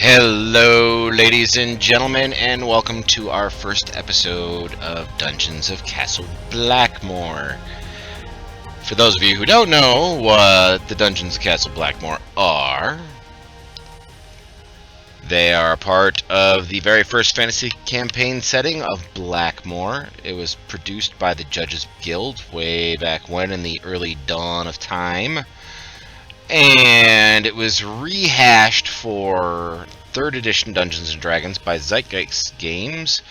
Hello, ladies and gentlemen, and welcome to our first episode of Dungeons of Castle Blackmoor. For those of you who don't know what the Dungeons of Castle Blackmoor are, they are part of the very first fantasy campaign setting of Blackmoor. It was produced by the Judges Guild way back when in the early dawn of time. And it was rehashed for 3rd edition Dungeons & Dragons by Zeitgeist Games,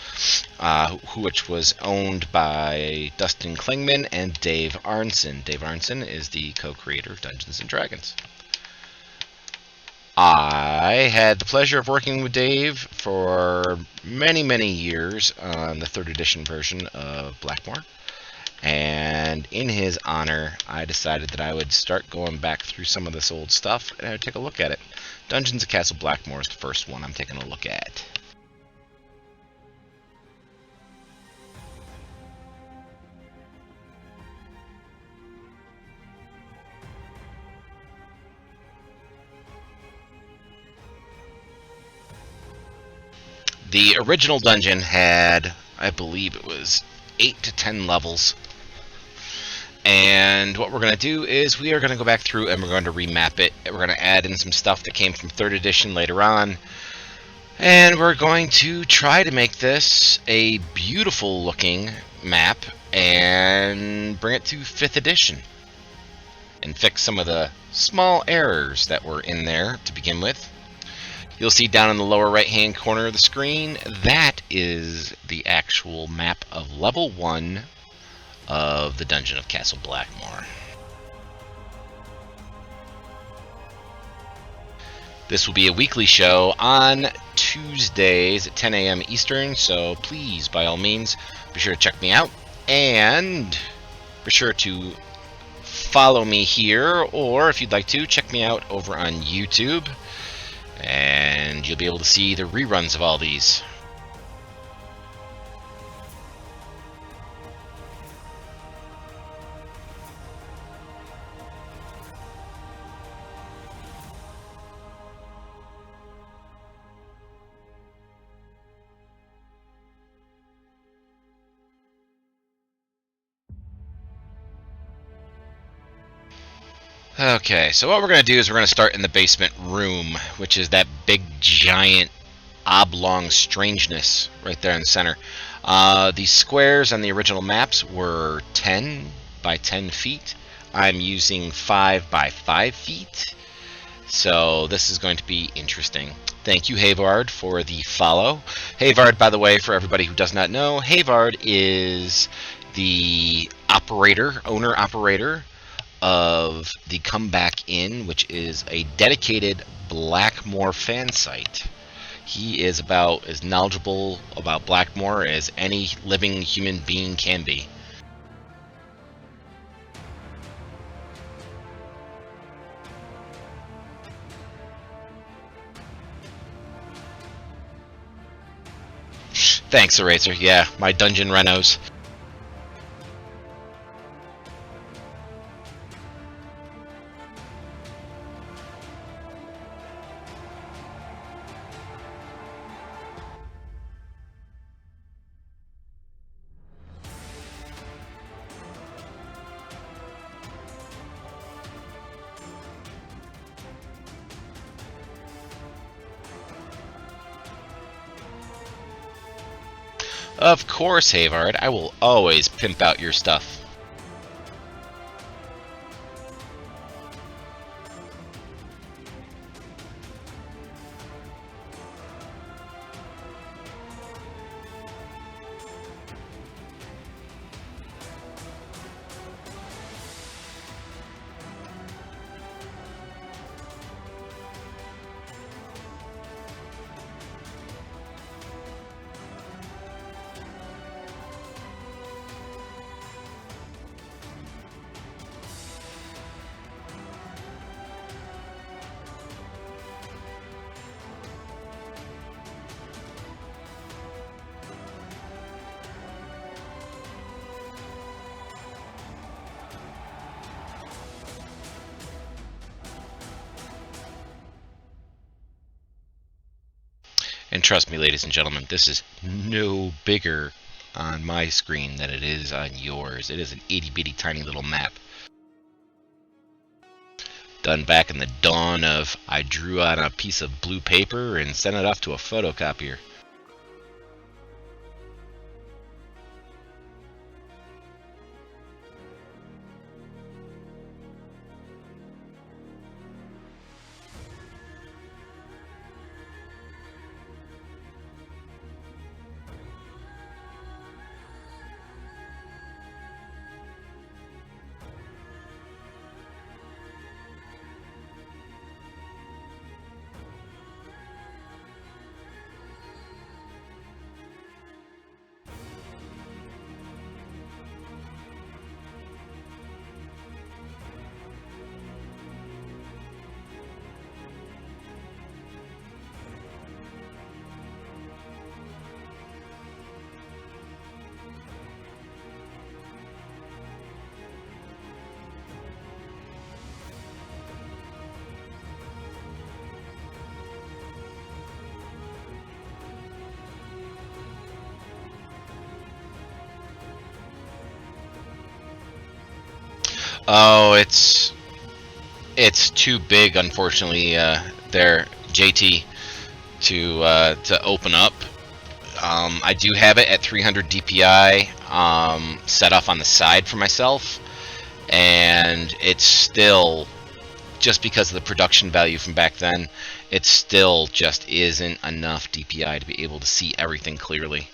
which was owned by Dustin Klingman and Dave Arnson. Dave Arnson is the co-creator of Dungeons & Dragons. I had the pleasure of working with Dave for many, many years on the 3rd edition version of Blackmoor. And in his honor, I decided that I would start going back through some of this old stuff and I would take a look at it. Dungeons of Castle Blackmoor is the first one I'm taking a look at. The original dungeon had, I believe it was 8 to 10 levels. And what we're going to do is we are going to go back through and we're going to remap it. We're going to add in some stuff that came from 3rd edition later on. And we're going to try to make this a beautiful looking map and bring it to 5th edition. And fix some of the small errors that were in there to begin with. You'll see down in the lower right hand corner of the screen, that is the actual map of level 1 of the Dungeon of Castle Blackmoor. This will be a weekly show on Tuesdays at 10 a.m. Eastern, so please, by all means, be sure to check me out, and be sure to follow me here, or if you'd like to, check me out over on YouTube, and you'll be able to see the reruns of all these. Okay, so what we're going to do is we're going to start in the basement room, which is that big, giant, oblong strangeness right there in the center. The squares on the original maps were 10 by 10 feet. I'm using 5 by 5 feet, so this is going to be interesting. Thank you, Havard, for the follow. Havard, by the way, for everybody who does not know, Havard is the owner-operator of the Comeback Inn, which is a dedicated Blackmoor fan site. He is about as knowledgeable about Blackmoor as any living human being can be. Thanks, Eraser. Yeah, my dungeon renos. Of course, Havard, I will always pimp out your stuff. And trust me, ladies and gentlemen, this is no bigger on my screen than it is on yours. It is an itty bitty tiny little map. Done back in the dawn of I drew on a piece of blue paper and sent it off to a photocopier. Oh, it's too big, unfortunately. There, JT, to open up. I do have it at 300 DPI set off on the side for myself, and it's still, just because of the production value from back then, it still just isn't enough DPI to be able to see everything clearly.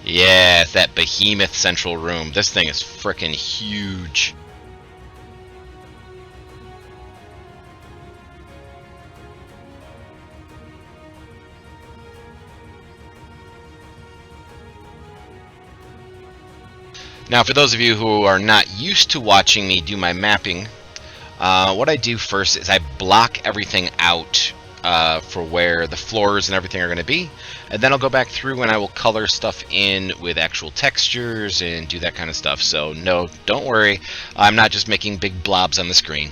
Yeah, it's that behemoth central room. This thing is frickin' huge. Now, for those of you who are not used to watching me do my mapping, what I do first is I block everything out for where the floors and everything are going to be, and then I'll go back through and I will color stuff in with actual textures and do that kind of stuff. So no, don't worry, I'm not just making big blobs on the screen.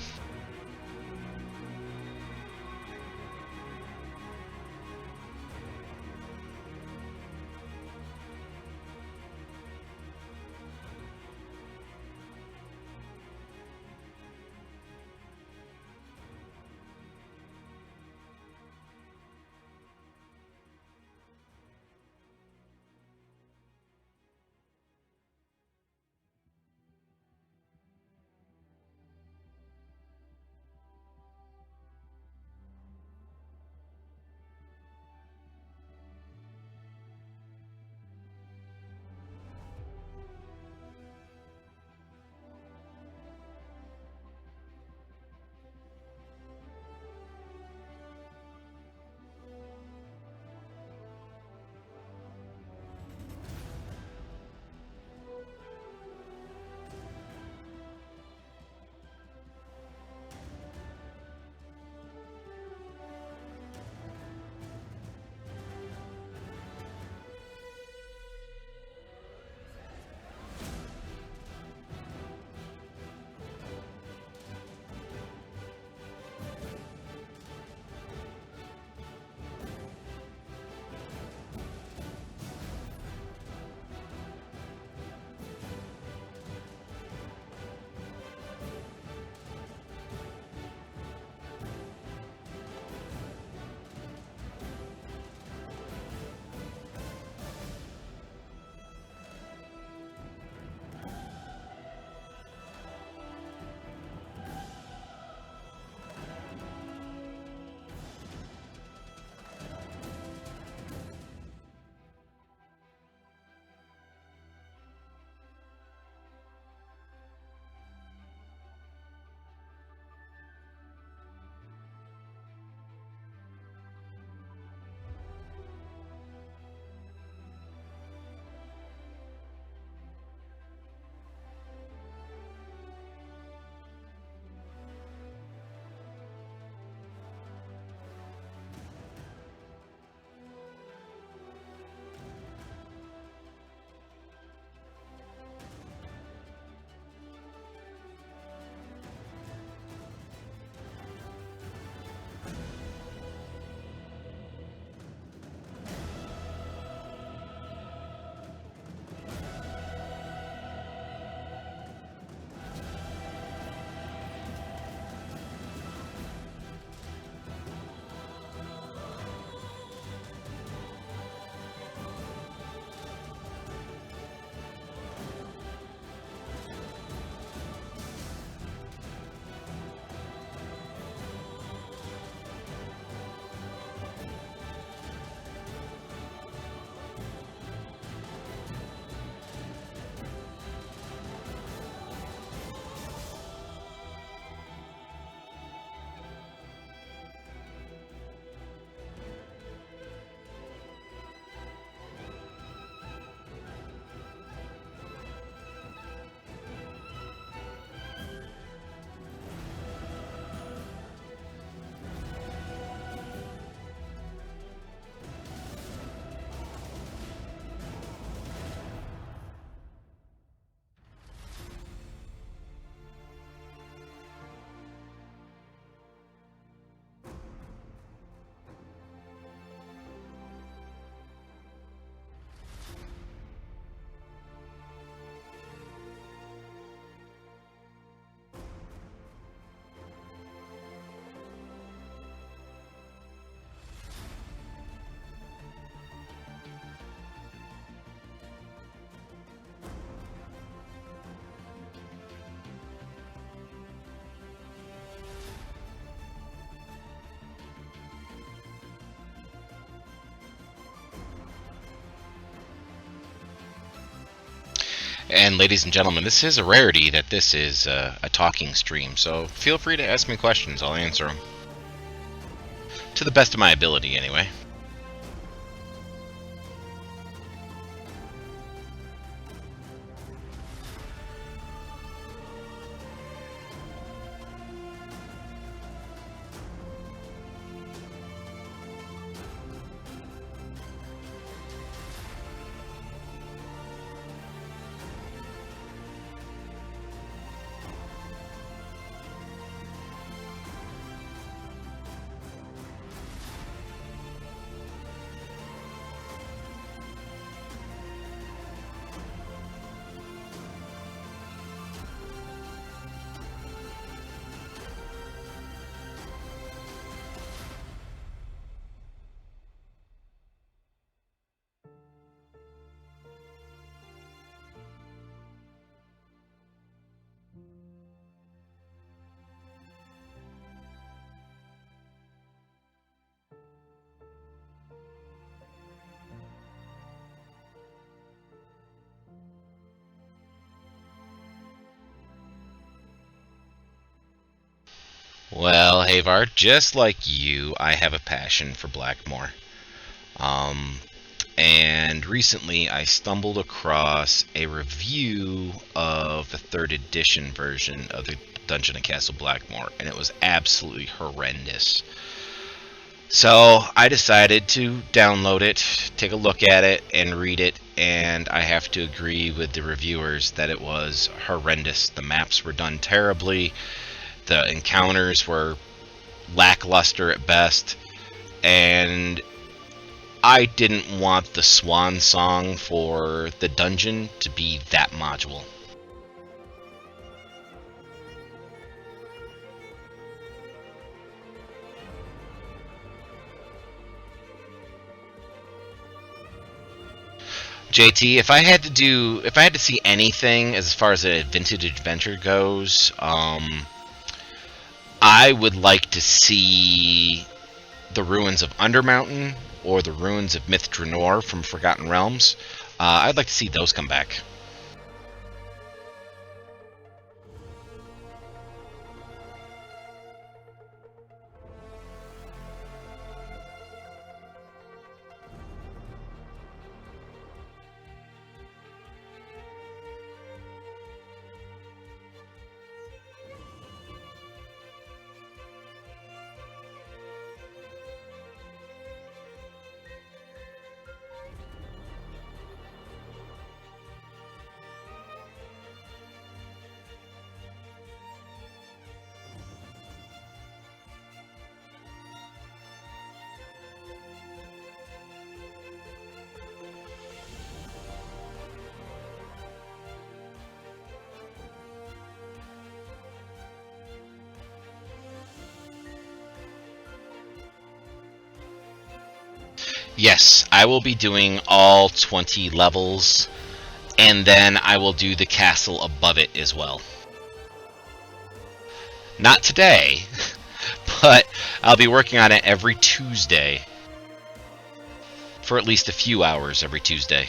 And ladies and gentlemen, this is a rarity that this is a talking stream, so feel free to ask me questions. I'll answer them. To the best of my ability, anyway. Well, Havar, just like you, I have a passion for Blackmoor. Um, and recently I stumbled across a review of the 3rd edition version of the Dungeon of Castle Blackmoor, and it was absolutely horrendous. So I decided to download it, take a look at it, and read it, and I have to agree with the reviewers that it was horrendous. The maps were done terribly, the encounters were lackluster at best, and I didn't want the swan song for the dungeon to be that module. JT, if I had to see anything as far as a vintage adventure goes, I would like to see the ruins of Undermountain or the ruins of Myth Draenor from Forgotten Realms. I'd like to see those come back. Yes, I will be doing all 20 levels, and then I will do the castle above it as well. Not today, but I'll be working on it every Tuesday. For at least a few hours every Tuesday.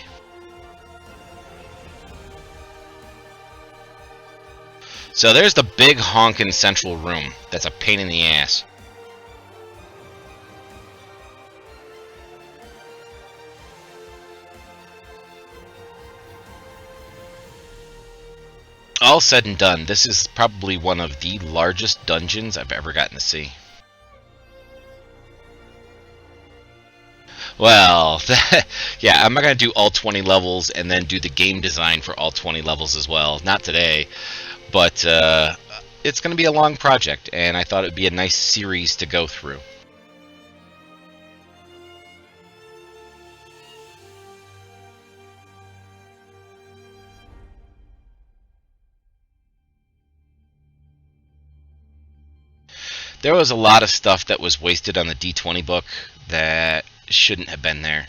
So there's the big honkin' central room. That's a pain in the ass. All said and done, this is probably one of the largest dungeons I've ever gotten to see. Well, yeah, I'm not going to do all 20 levels and then do the game design for all 20 levels as well. Not today, but it's going to be a long project, and I thought it would be a nice series to go through. There was a lot of stuff that was wasted on the D20 book that shouldn't have been there.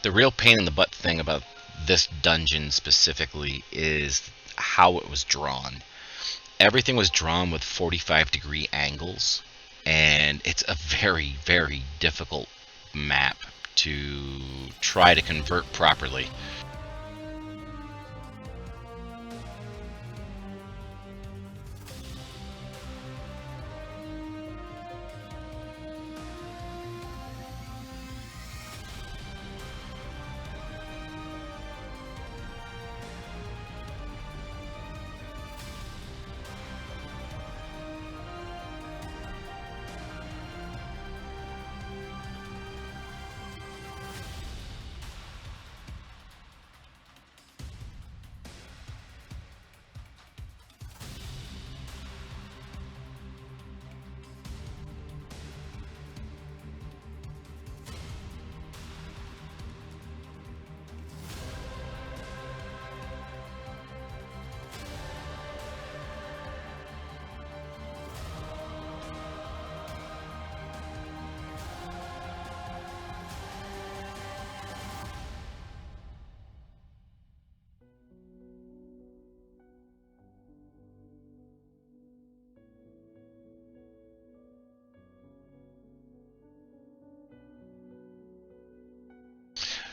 The real pain in the butt thing about this dungeon specifically is how it was drawn. Everything was drawn with 45-degree angles, and it's a very, very difficult map to try to convert properly.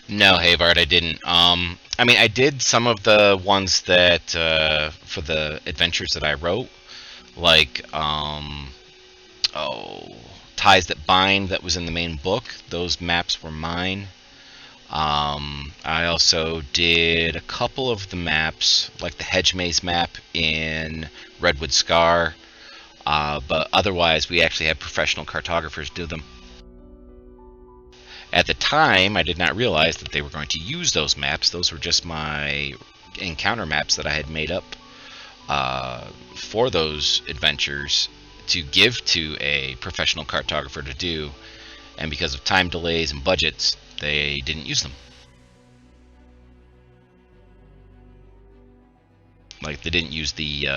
No, Havard, I didn't. I mean, I did some of the ones that for the adventures that I wrote, like oh, Ties That Bind, that was in the main book. Those maps were mine. I also did a couple of the maps, like the Hedge Maze map in Redwood Scar, but otherwise, we actually had professional cartographers do them. At the time, I did not realize that they were going to use those maps. Those were just my encounter maps that I had made up for those adventures to give to a professional cartographer to do, and because of time delays and budgets, they didn't use them. Like they didn't use the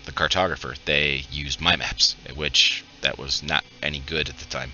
cartographer; they used my maps, which that was not any good at the time.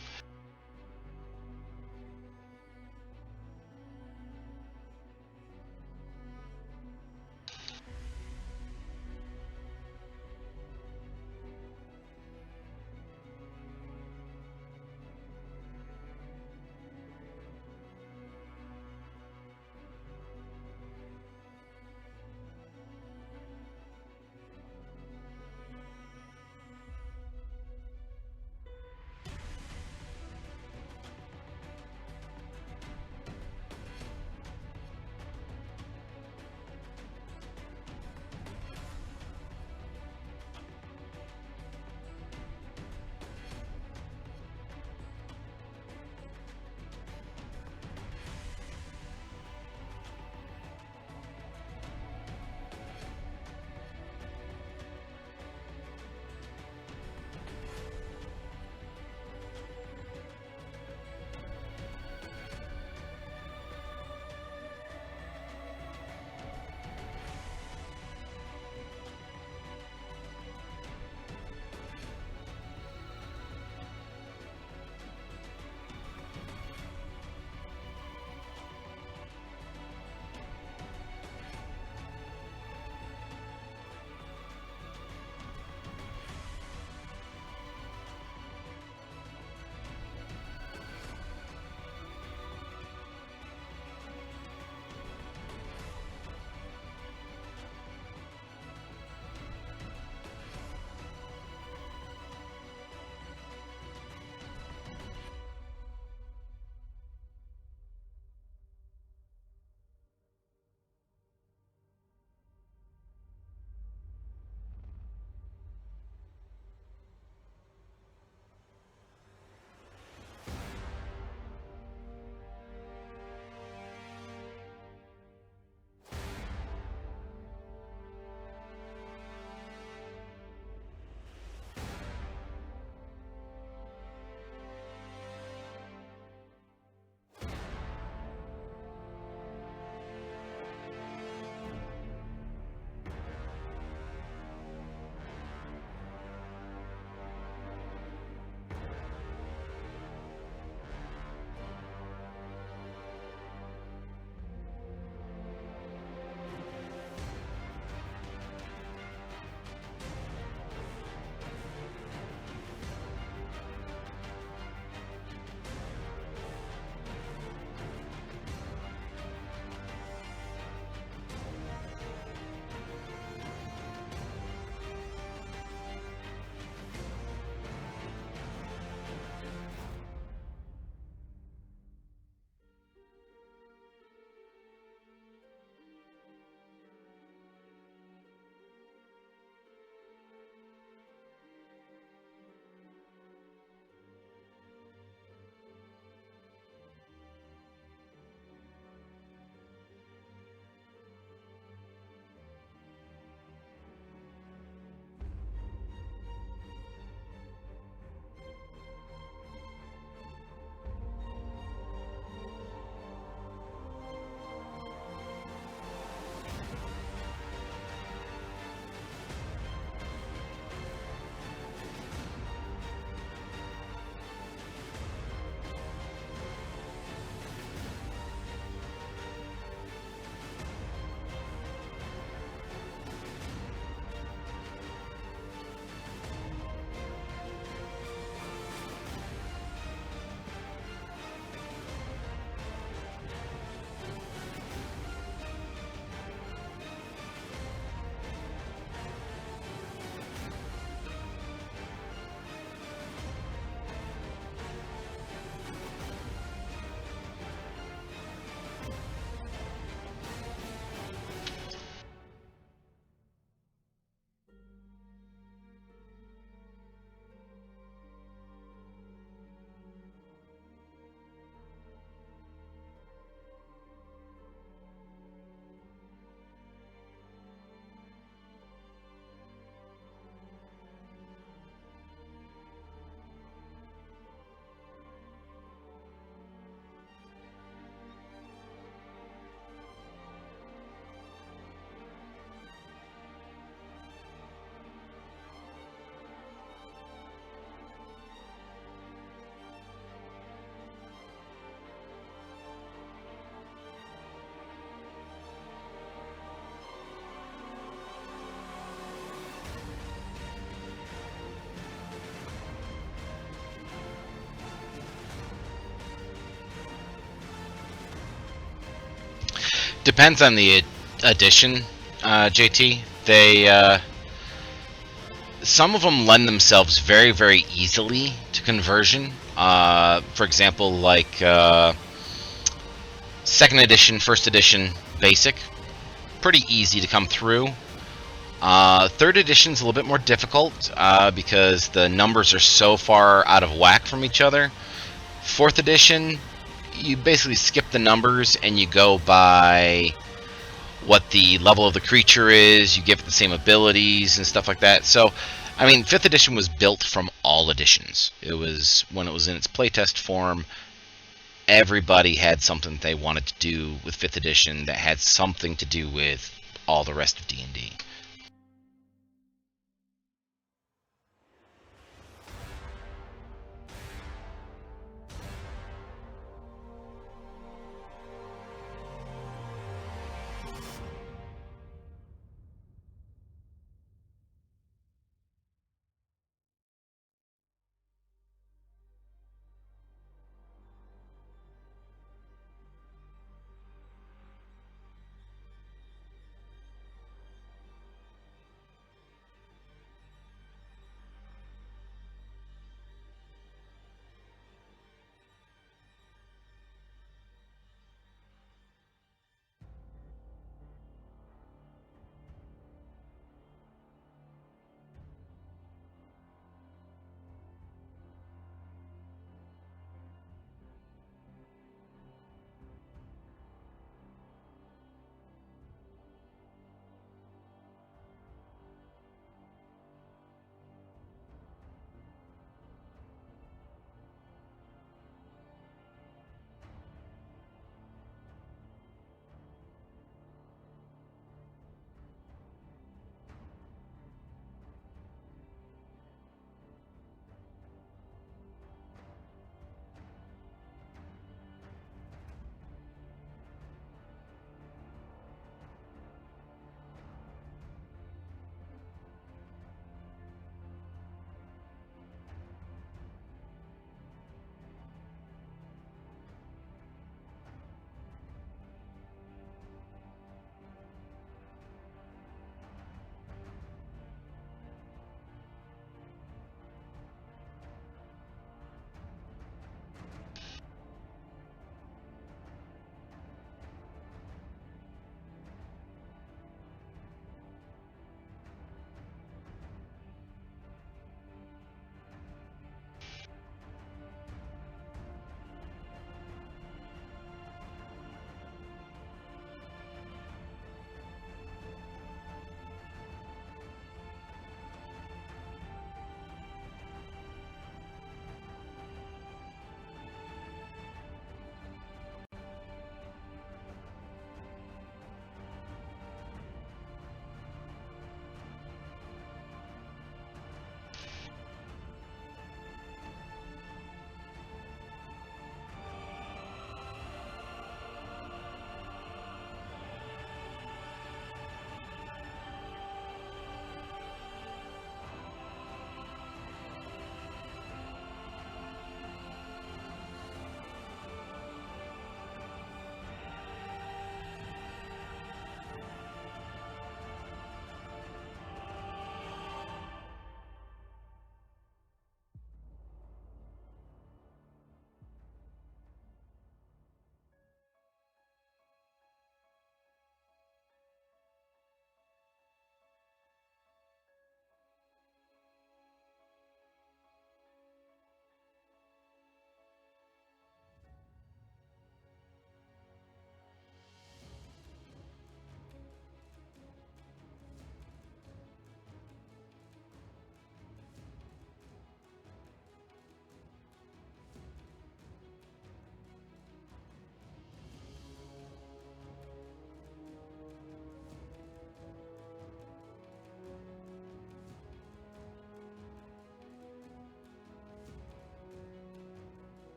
Depends on the edition, JT. Some of them lend themselves very, very easily to conversion. For example, like second edition, first edition, basic, pretty easy to come through. Third edition's a little bit more difficult because the numbers are so far out of whack from each other. Fourth edition, you basically skip the numbers and you go by what the level of the creature is, you give it the same abilities and stuff like that. So, I mean, 5th edition was built from all editions. It was, when it was in its playtest form, everybody had something they wanted to do with 5th edition that had something to do with all the rest of D&D.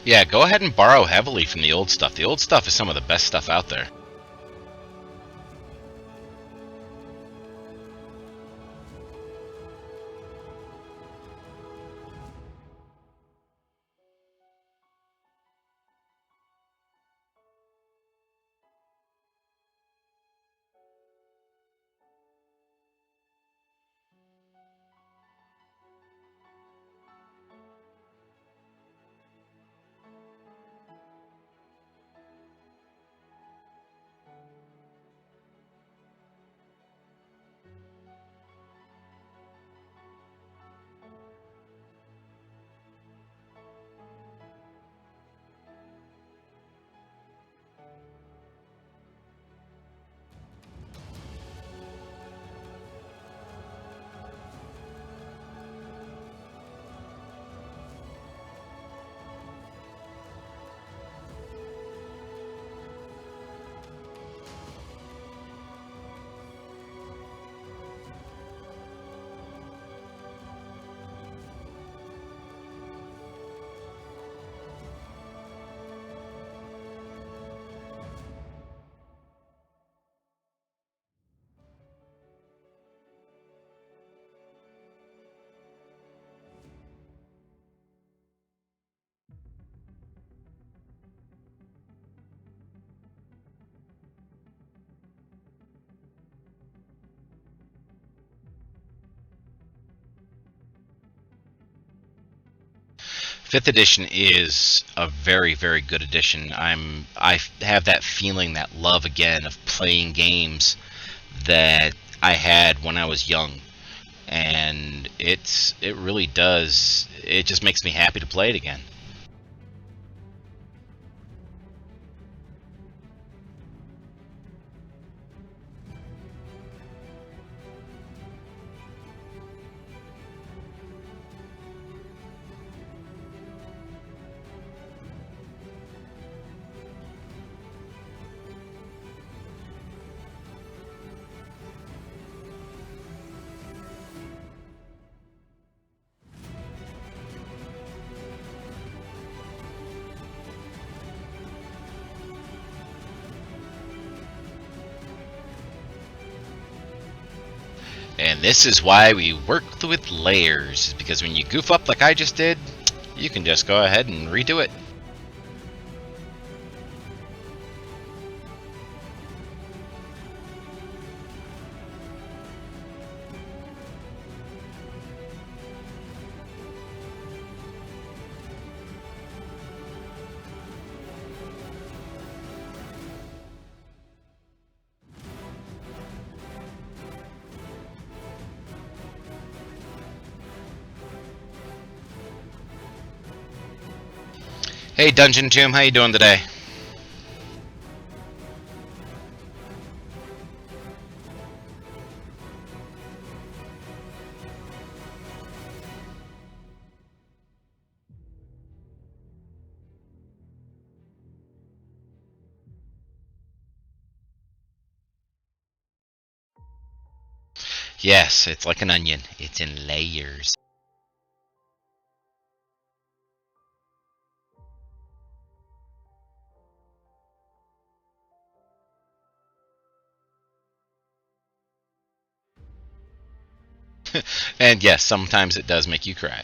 Yeah, go ahead and borrow heavily from the old stuff. The old stuff is some of the best stuff out there. Fifth edition is a very, very good edition. I have that feeling, that love again of playing games that I had when I was young, and it really does. It just makes me happy to play it again. And this is why we work with layers, because when you goof up like I just did, you can just go ahead and redo it. Hey Dungeon Tomb, how you doing today? Yes, it's like an onion. It's in layers. And yes, sometimes it does make you cry.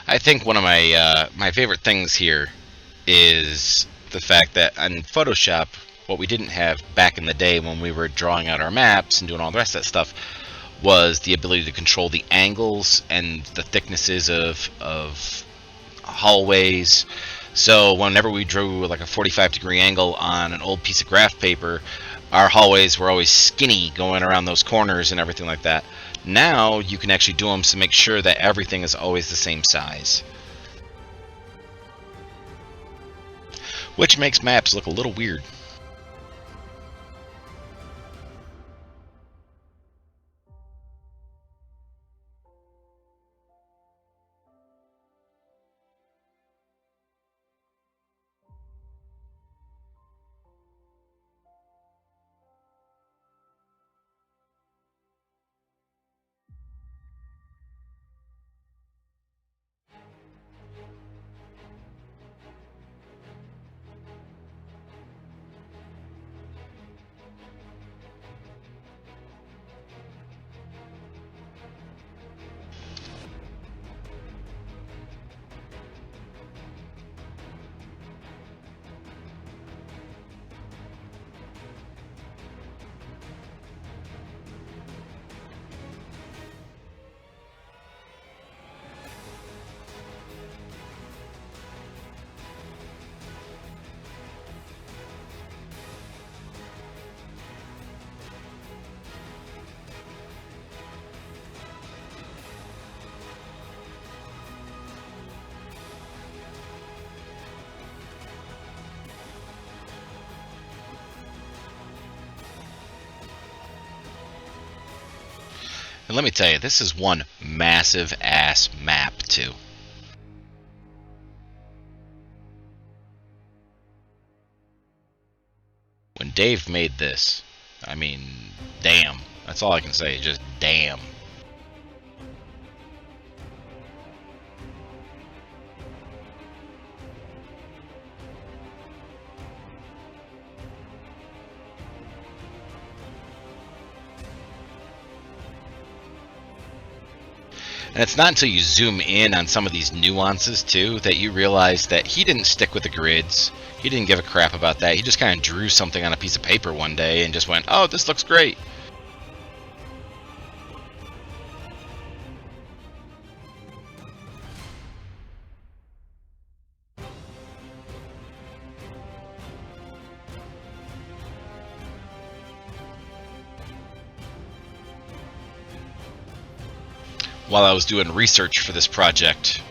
I think one of my favorite things here is the fact that in Photoshop What we didn't have back in the day when we were drawing out our maps and doing all the rest of that stuff was the ability to control the angles and the thicknesses of hallways. So whenever we drew like a 45-degree angle on an old piece of graph paper, our hallways were always skinny going around those corners and everything like that. Now you can actually do them to make sure that everything is always the same size, which makes maps look a little weird. And let me tell you, this is one massive ass map too. When Dave made this, I mean, damn. That's all I can say, just damn. And it's not until you zoom in on some of these nuances, too, that you realize that he didn't stick with the grids. He didn't give a crap about that. He just kind of drew something on a piece of paper one day and just went, oh, this looks great. While I was doing research for this project,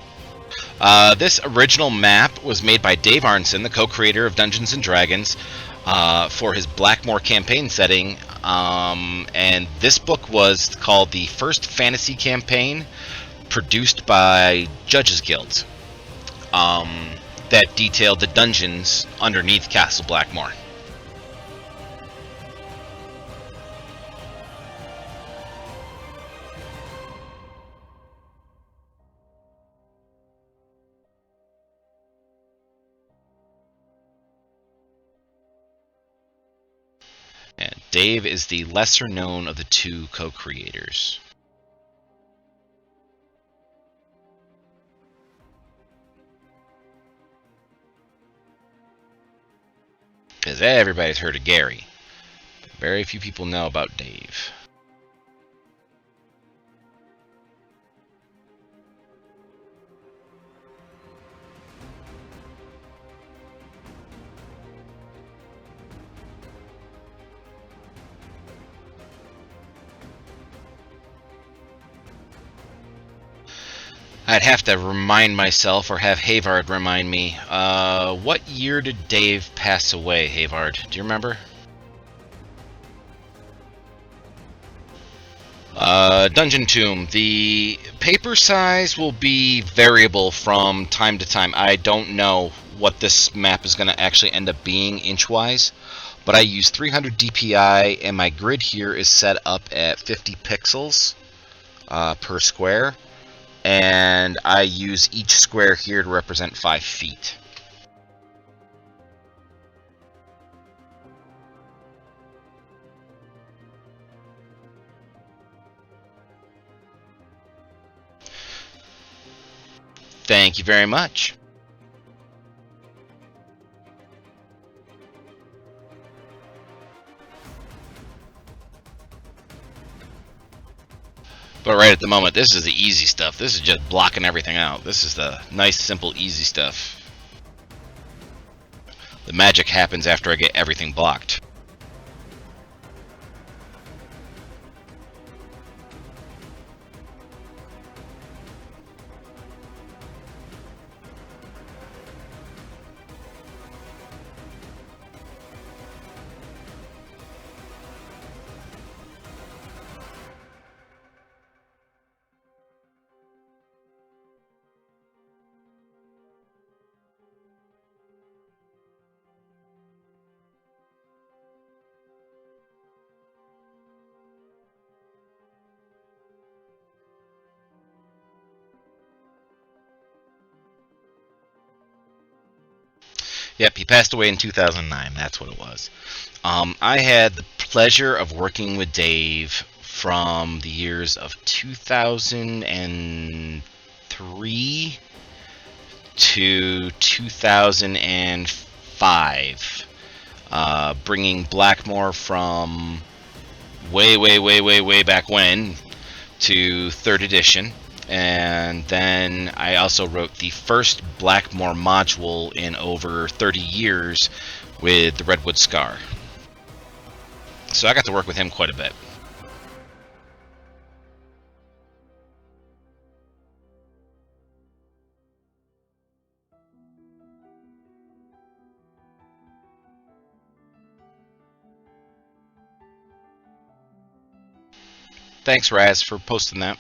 this original map was made by Dave Arneson, the co-creator of Dungeons and Dragons, for his Blackmoor campaign setting. And this book was called The First Fantasy Campaign, produced by Judges Guild, that detailed the dungeons underneath Castle Blackmoor. And Dave is the lesser known of the two co-creators. Because everybody's heard of Gary, but very few people know about Dave. I'd have to remind myself, or have Havard remind me. What year did Dave pass away, Havard? Do you remember? Dungeon Tomb. The paper size will be variable from time to time. I don't know what this map is going to actually end up being inch-wise, but I use 300 DPI, and my grid here is set up at 50 pixels per square. And I use each square here to represent 5 feet. Thank you very much. But right at the moment, this is the easy stuff. This is just blocking everything out. This is the nice, simple, easy stuff. The magic happens after I get everything blocked. Yep, he passed away in 2009. That's what it was. I had the pleasure of working with Dave from the years of 2003 to 2005, bringing Blackmoor from way back when to 3rd edition. And then I also wrote the first Blackmoor module in over 30 years with the Redwood Scar. So I got to work with him quite a bit. Thanks, Raz, for posting that.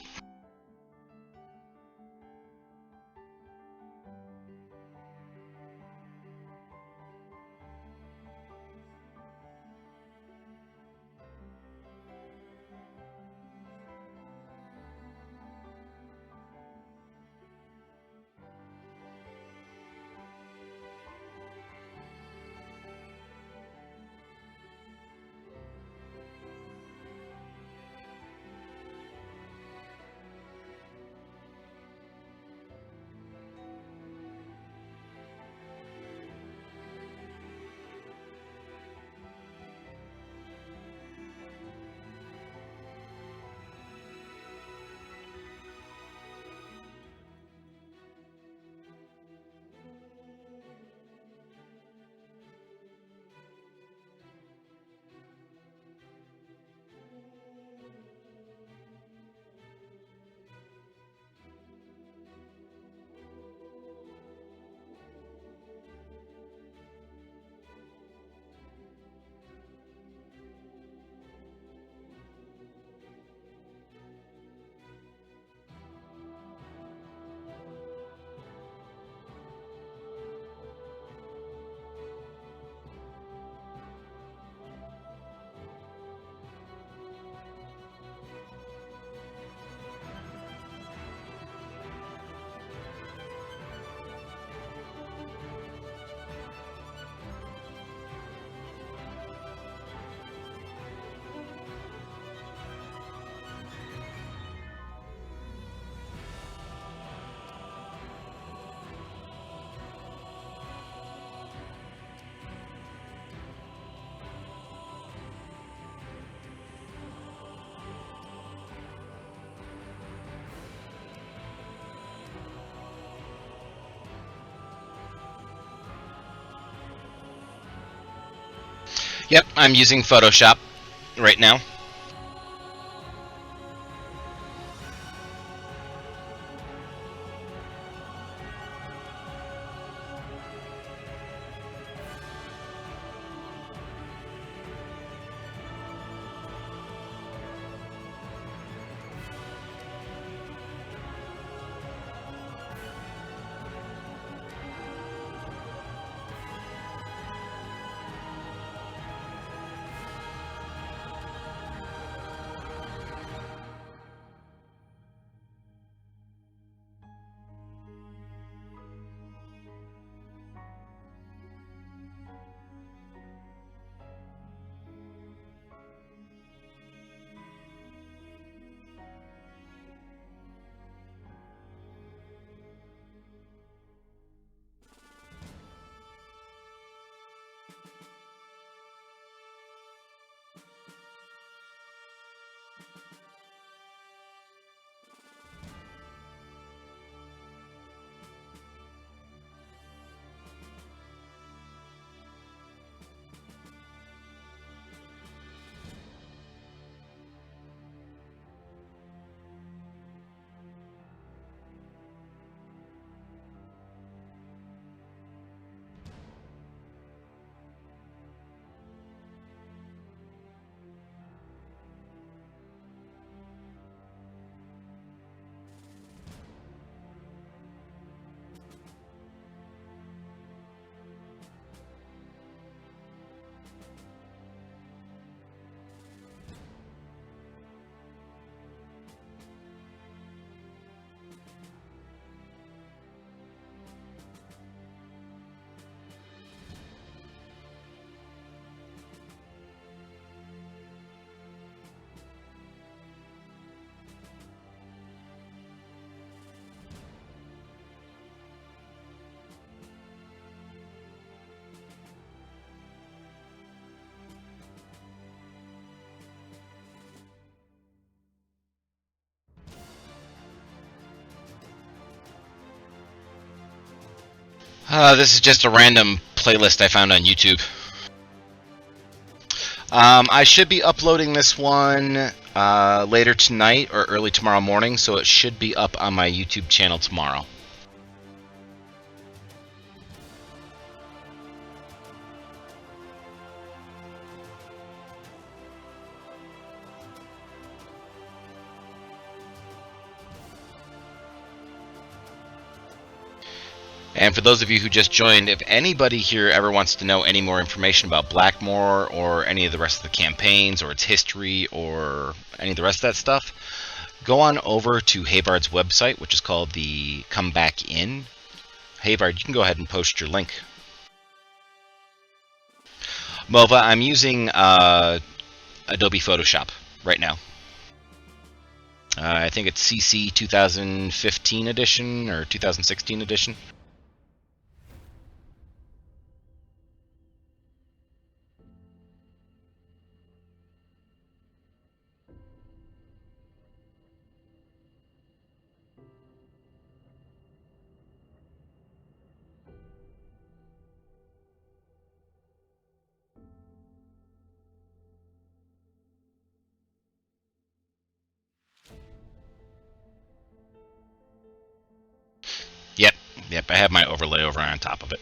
Yep, I'm using Photoshop right now. This is just a random playlist I found on YouTube. I should be uploading this one later tonight or early tomorrow morning, so it should be up on my YouTube channel tomorrow. And for those of you who just joined, if anybody here ever wants to know any more information about Blackmoor or any of the rest of the campaigns or its history or any of the rest of that stuff, go on over to Havard's website, which is called the Come Back In. Havard, you can go ahead and post your link. Mova, I'm using Adobe Photoshop right now. I think it's CC 2015 edition or 2016 edition. Yep, I have my overlay over on top of it.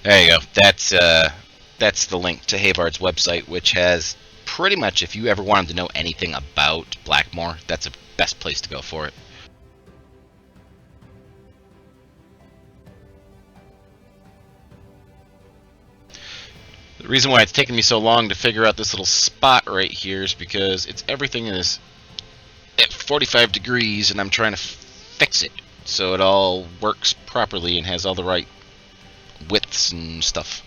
There you go. That's the link to Havard's website, which has pretty much, if you ever wanted to know anything about Blackmoor, that's the best place to go for it. The reason why it's taken me so long to figure out this little spot right here is because everything is at 45 degrees and I'm trying to fix it so it all works properly and has all the right widths and stuff.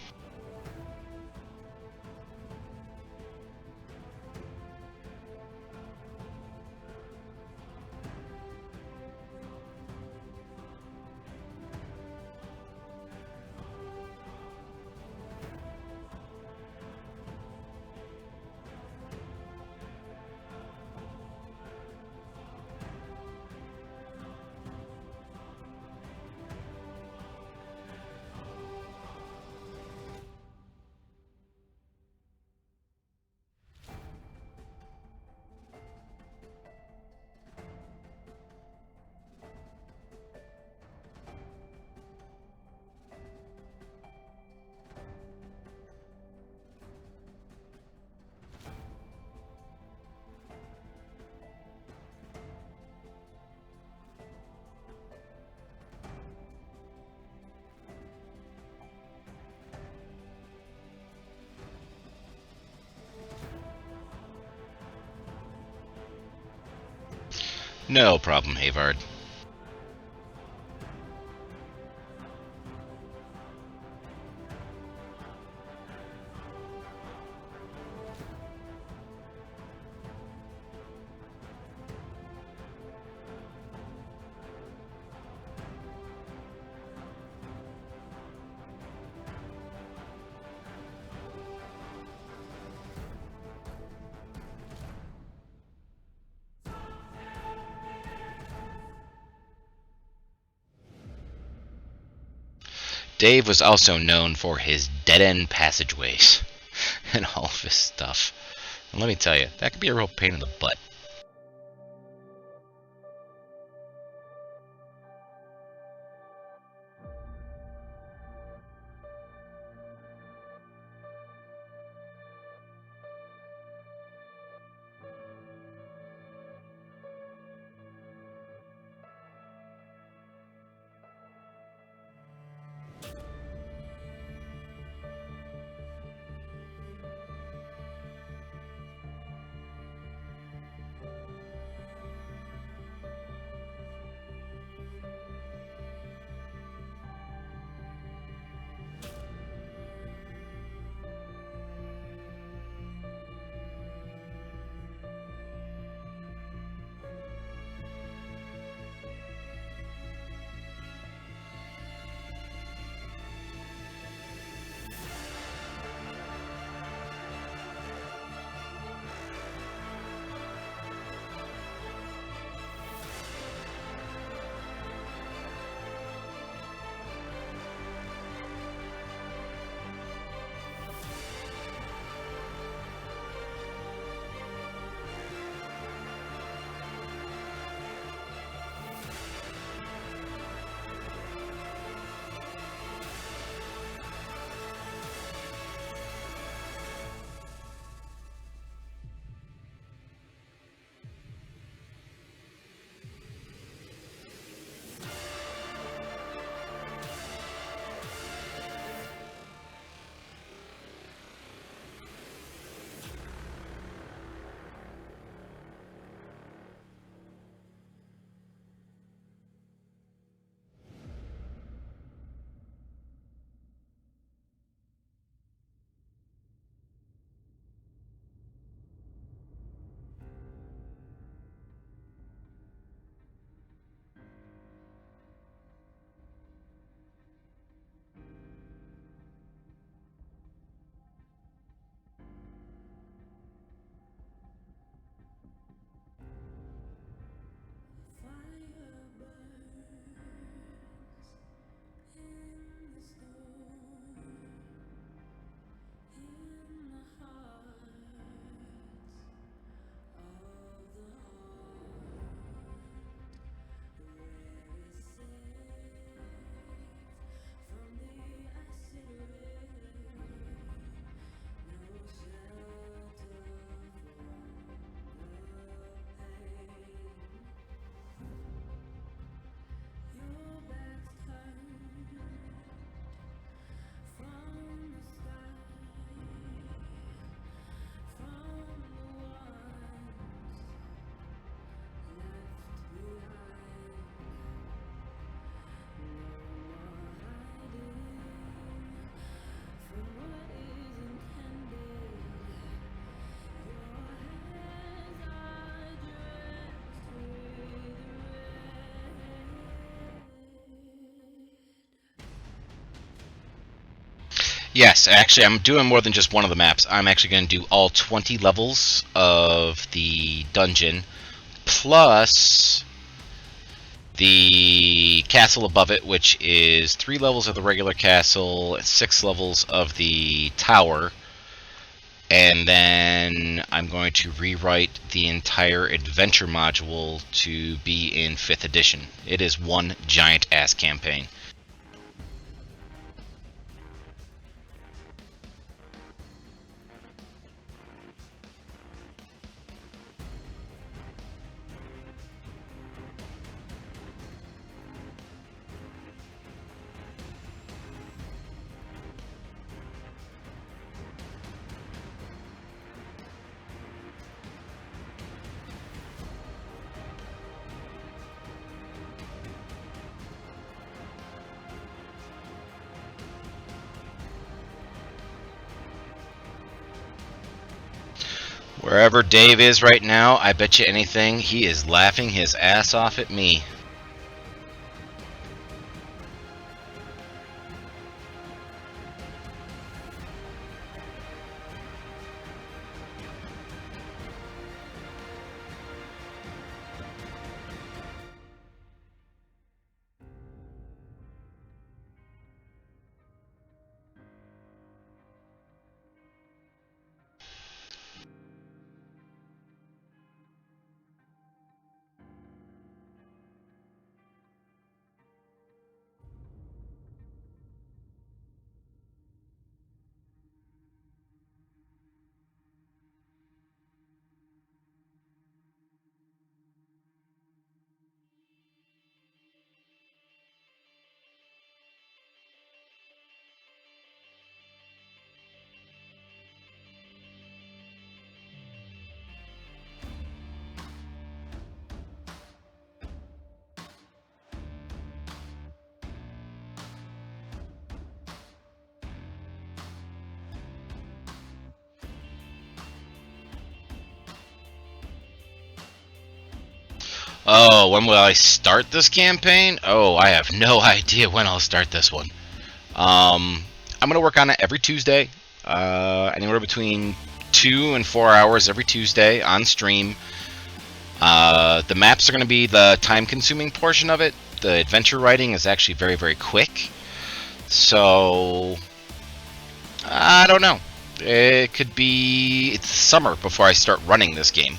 No problem, Havard. Dave was also known for his dead-end passageways and all of his stuff. And let me tell you, that could be a real pain in the butt. Yes, actually, I'm doing more than just one of the maps. I'm actually going to do all 20 levels of the dungeon, plus the castle above it, which is 3 levels of the regular castle, 6 levels of the tower, and then I'm going to rewrite the entire adventure module to be in 5th edition. It is one giant ass campaign. Wherever Dave is right now, I bet you anything, he is laughing his ass off at me. Oh, when will I start this campaign? Oh, I have no idea when I'll start this one. I'm going to work on it every Tuesday, anywhere between 2 and 4 hours every Tuesday on stream. The maps are going to be the time-consuming portion of it. The adventure writing is actually very, very quick. So, I don't know. It could be... It's summer before I start running this game.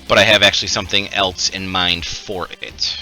But I have actually something else in mind for it.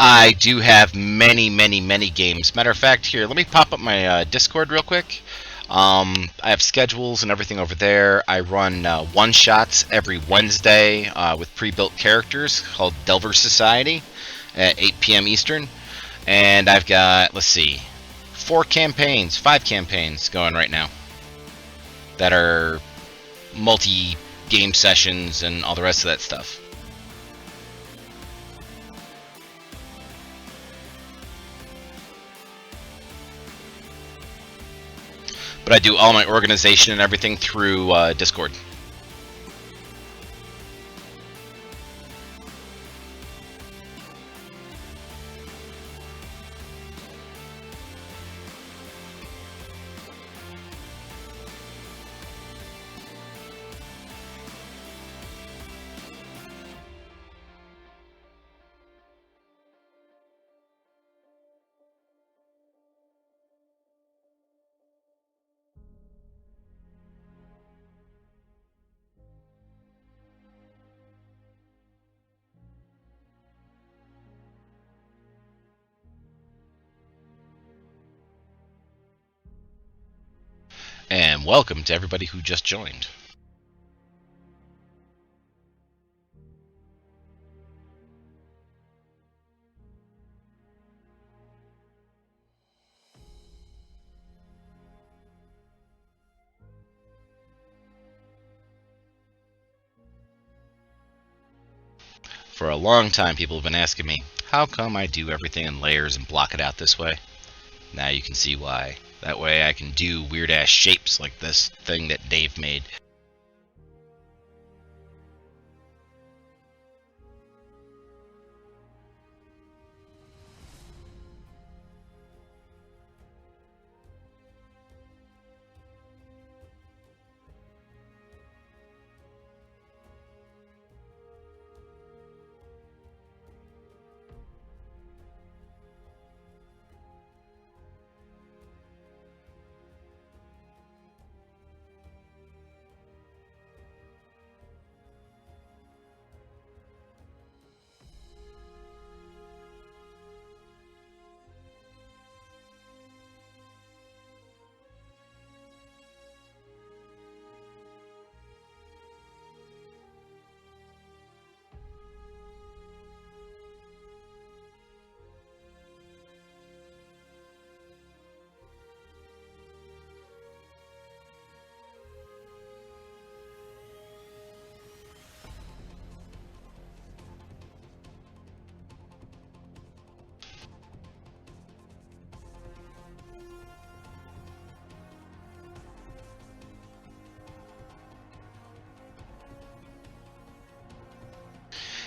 I do have many, many, many games. Matter of fact, here, let me pop up my Discord real quick. I have schedules and everything over there. I run one-shots every Wednesday with pre-built characters called Delver Society at 8 p.m. Eastern. And I've got, let's see, 5 campaigns going right now that are multi-game sessions and all the rest of that stuff. But I do all my organization and everything through Discord. And welcome to everybody who just joined. For a long time, people have been asking me, how come I do everything in layers and block it out this way? Now you can see why. That way I can do weird-ass shapes like this thing that Dave made.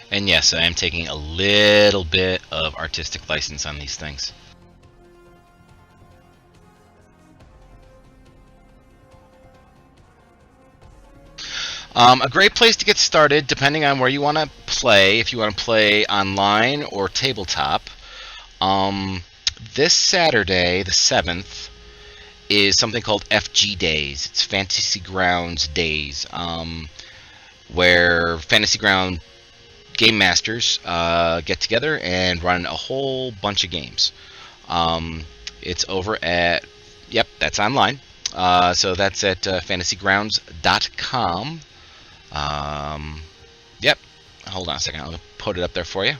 And yes, I am taking a little bit of artistic license on these things. A great place to get started, depending on where you want to play, if you want to play online or tabletop. This Saturday, the 7th, is something called FG Days. It's Fantasy Grounds Days, where Fantasy Ground game masters get together and run a whole bunch of games. It's over at, yep, that's online. So that's at fantasygrounds.com. Yep, hold on a second. I'll put it up there for you.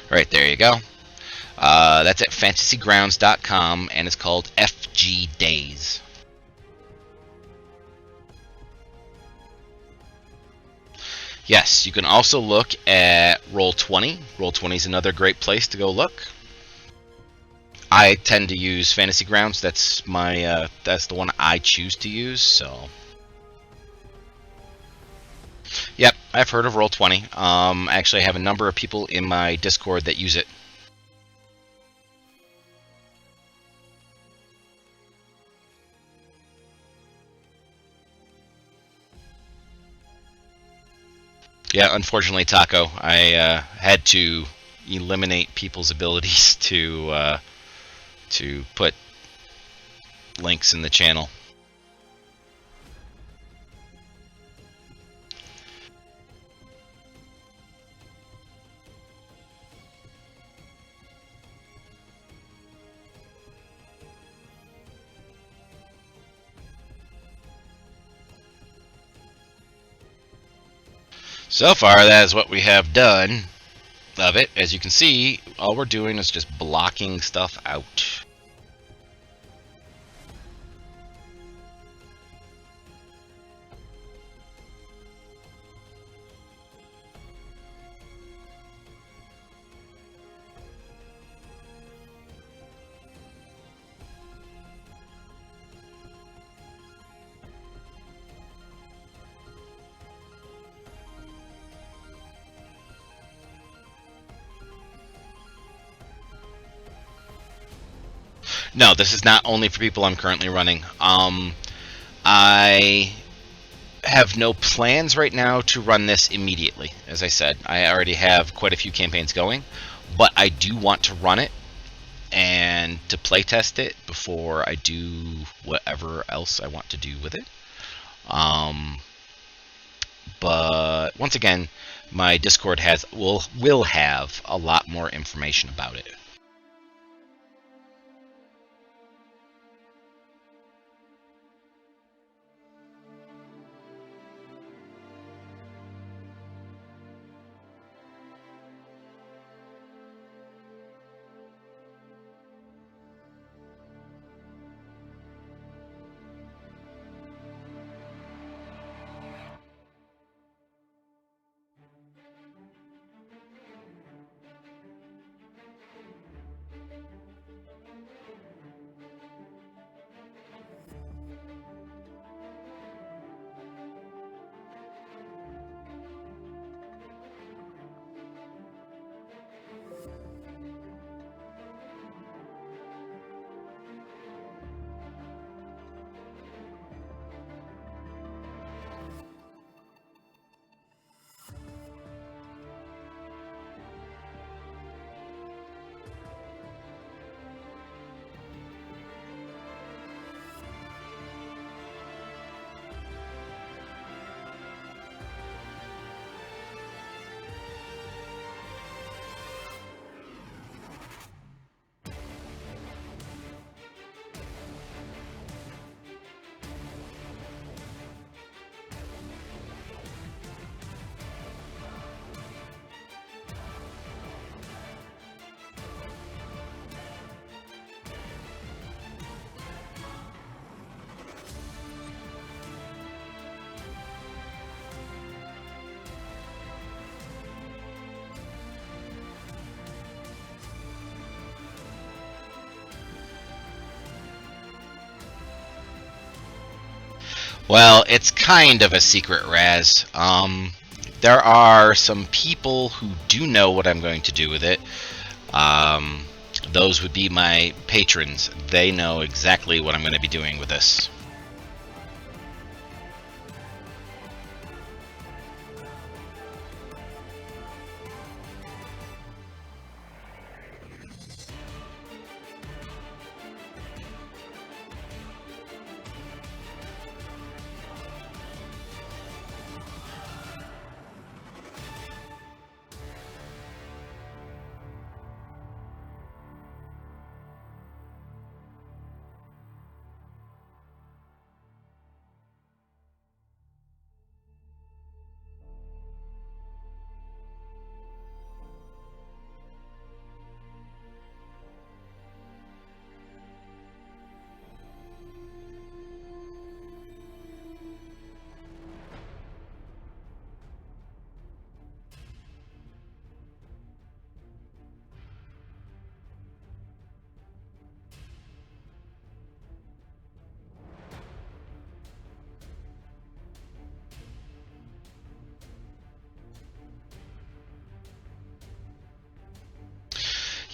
Right there you go. That's at fantasygrounds.com, and it's called FG Days. Yes, you can also look at Roll20. Roll20 is another great place to go look. I tend to use Fantasy Grounds. That's my that's the one I choose to use. So, yep, I've heard of Roll20. Actually, I have a number of people in my Discord that use it. Yeah, unfortunately, Taco, I had to eliminate people's abilities to put links in the channel. So far, that is what we have done of it. As you can see, all we're doing is just blocking stuff out. No, this is not only for people I'm currently running. I have no plans right now to run this immediately. As I said, I already have quite a few campaigns going, but I do want to run it and to play test it before I do whatever else I want to do with it. Um, but once again, my Discord will have a lot more information about it. Well, it's kind of a secret, Raz. There are some people who do know what I'm going to do with it. Um, those would be my patrons. They know exactly what I'm going to be doing with this.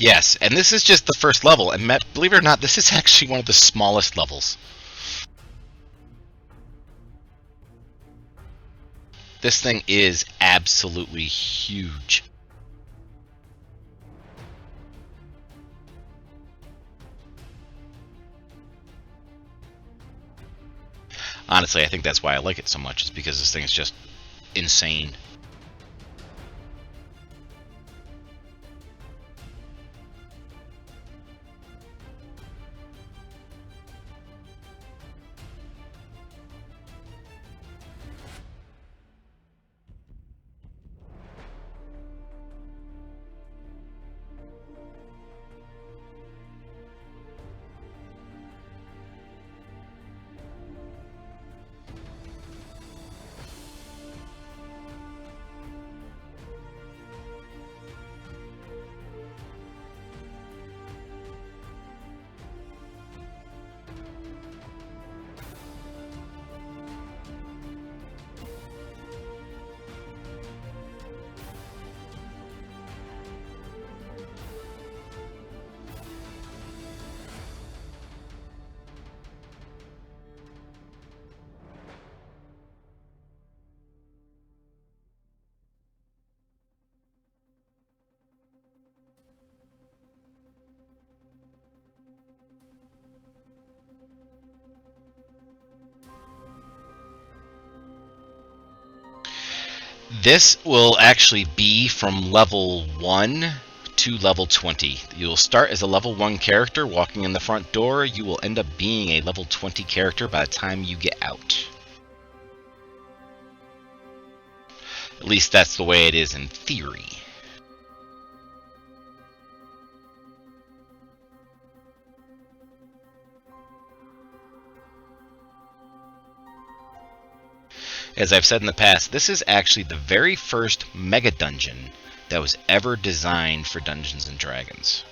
Yes, and this is just the first level, and believe it or not, this is actually one of the smallest levels. This thing is absolutely huge. Honestly, I think that's why I like it so much, is because this thing is just insane. This will actually be from level 1 to level 20. You'll start as a level 1 character walking in the front door. You will end up being a level 20 character by the time you get out. At least that's the way it is in theory. As I've said in the past, this is actually the very first mega dungeon that was ever designed for Dungeons & Dragons.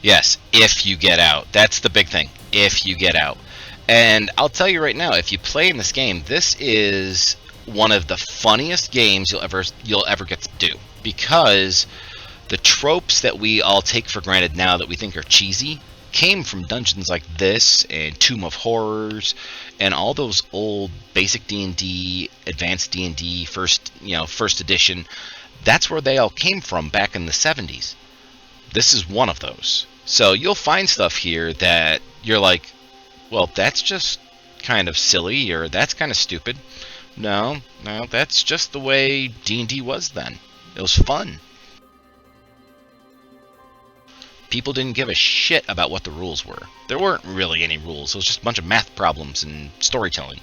Yes, if you get out. That's the big thing. If you get out. And I'll tell you right now, if you play in this game, this is one of the funniest games you'll ever get to do, because the tropes that we all take for granted now that we think are cheesy came from dungeons like this and Tomb of Horrors and all those old basic D&D, advanced D&D, first edition. That's where they all came from back in the 70s. This is one of those. So you'll find stuff here that you're like, well, that's just kind of silly, or that's kind of stupid. No, that's just the way D&D was then. It was fun. People didn't give a shit about what the rules were. There weren't really any rules. It was just a bunch of math problems and storytelling.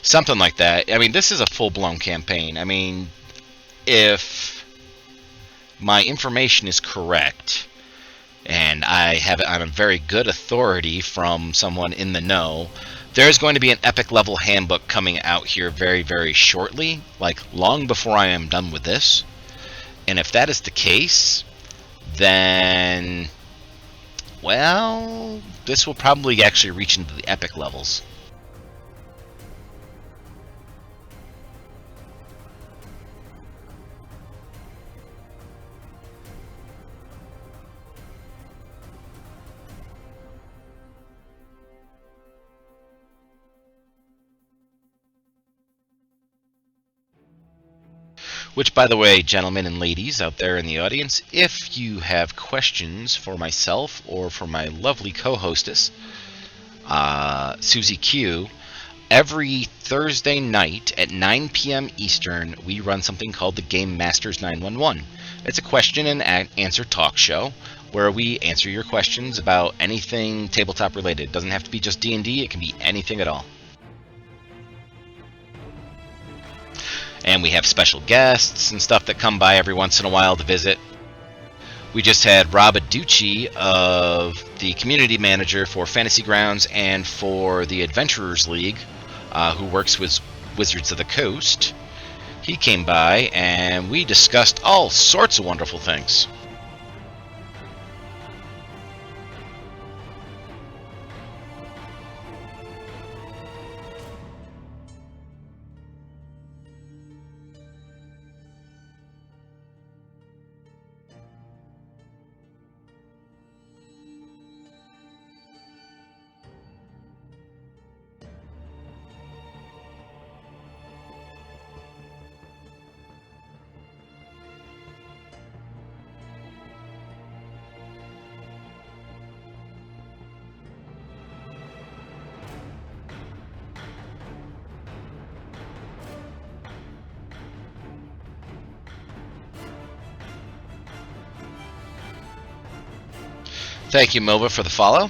Something like that. I mean, this is a full-blown campaign. I mean, if my information is correct, and I have it on a very good authority from someone in the know, there's going to be an epic level handbook coming out here very, very shortly, like long before I am done with this. And if that is the case, then, well, this will probably actually reach into the epic levels. Which, by the way, gentlemen and ladies out there in the audience, if you have questions for myself or for my lovely co-hostess, Susie Q, every Thursday night at 9 p.m. Eastern, we run something called the Game Masters 911. It's a question and answer talk show where we answer your questions about anything tabletop related. It doesn't have to be just D&D, it can be anything at all. And we have special guests and stuff that come by every once in a while to visit. We just had Rob Aducci, of the community manager for Fantasy Grounds and for the Adventurers League, who works with Wizards of the Coast. He came by and we discussed all sorts of wonderful things. Thank you, Mova, for the follow.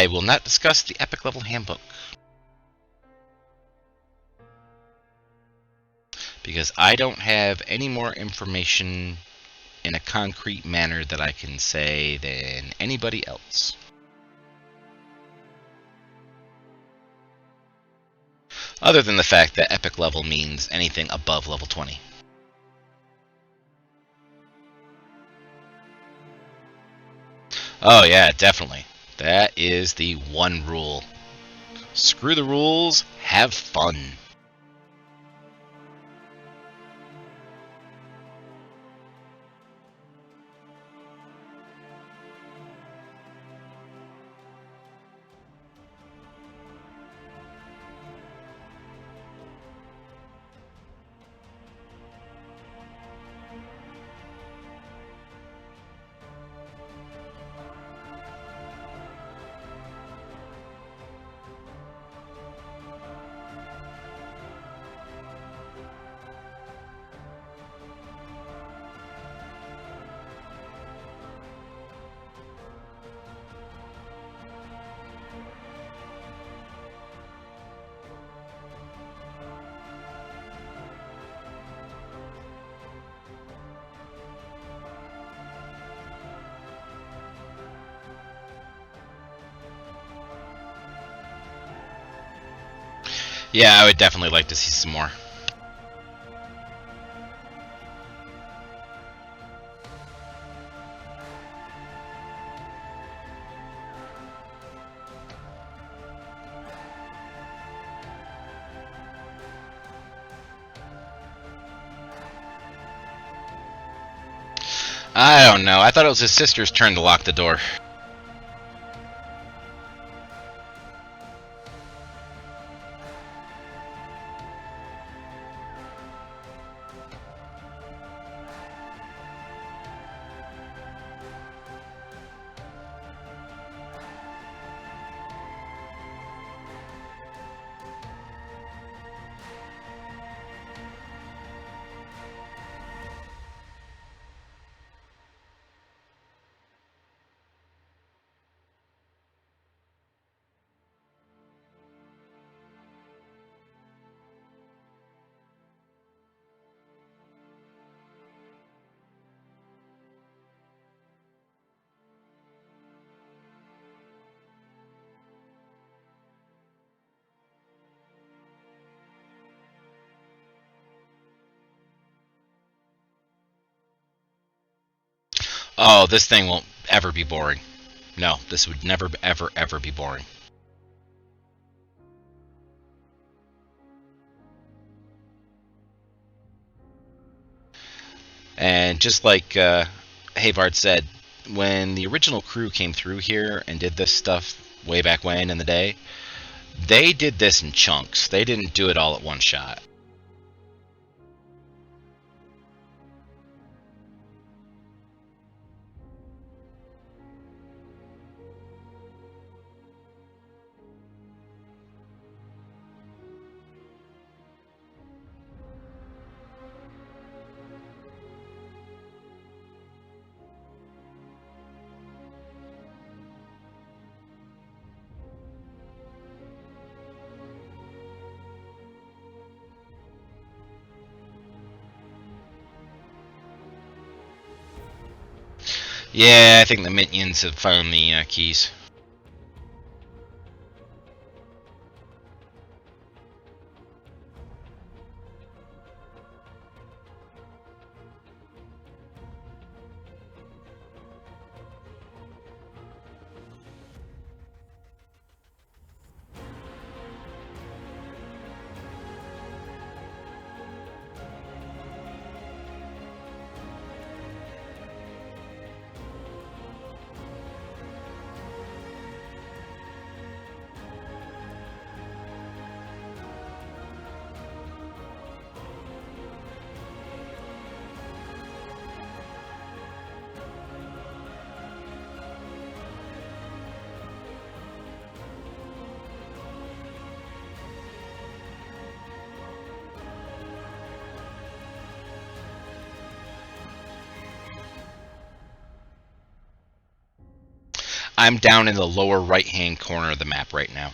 I will not discuss the Epic Level Handbook. Because I don't have any more information in a concrete manner that I can say than anybody else. Other than the fact that Epic Level means anything above level 20. Oh yeah, definitely. That is the one rule. Screw the rules, have fun. Yeah, I would definitely like to see some more. I don't know. I thought it was his sister's turn to lock the door. Oh, this thing won't ever be boring. No, this would never, ever, ever be boring. And just like Havard said, when the original crew came through here and did this stuff way back when in the day, they did this in chunks. They didn't do it all at one shot. Yeah, I think the minions have found the keys. I'm down in the lower right-hand corner of the map right now.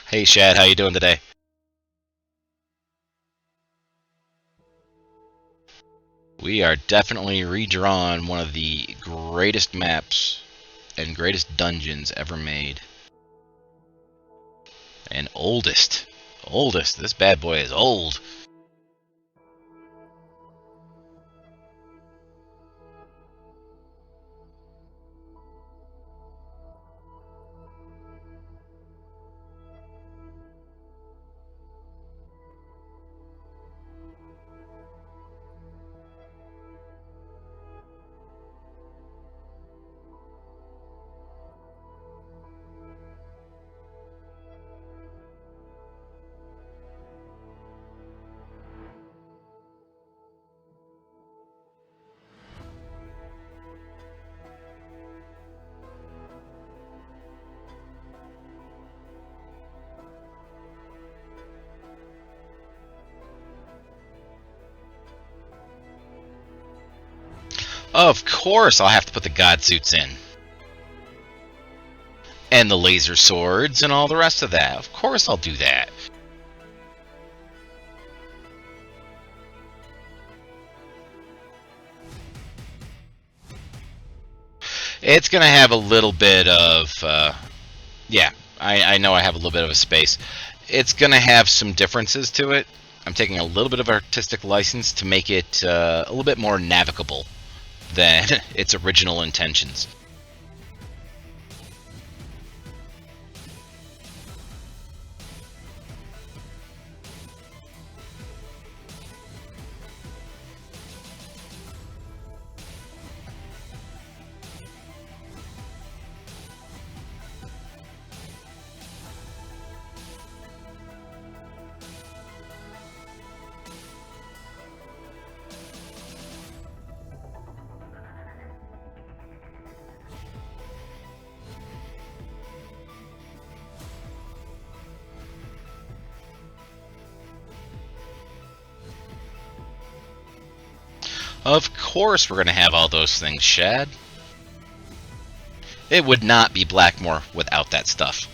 Hey Shad, how you doing today? We are definitely redrawing one of the greatest maps and greatest dungeons ever made. And oldest. Oldest. This bad boy is old. Of course I'll have to put the god suits in. And the laser swords and all the rest of that. Of course I'll do that. It's going to have a little bit of... yeah, I know I have a little bit of a space. It's going to have some differences to it. I'm taking a little bit of artistic license to make it a little bit more navigable than its original intentions. Of course we're going to have all those things, Shad. It would not be Blackmoor without that stuff.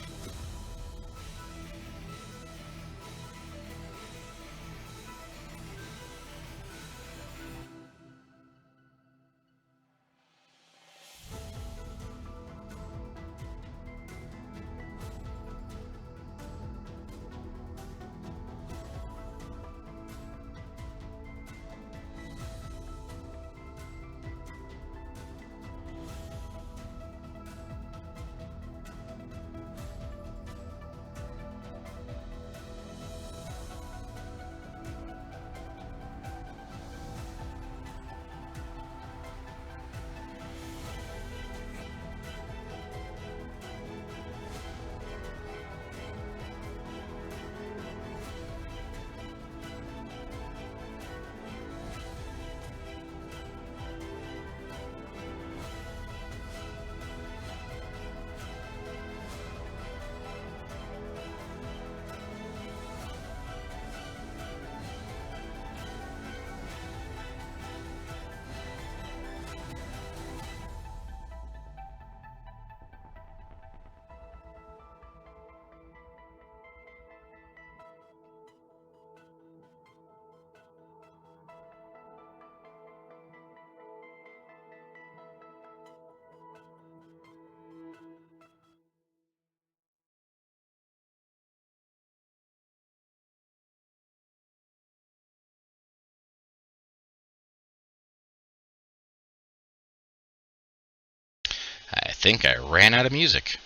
I think I ran out of music.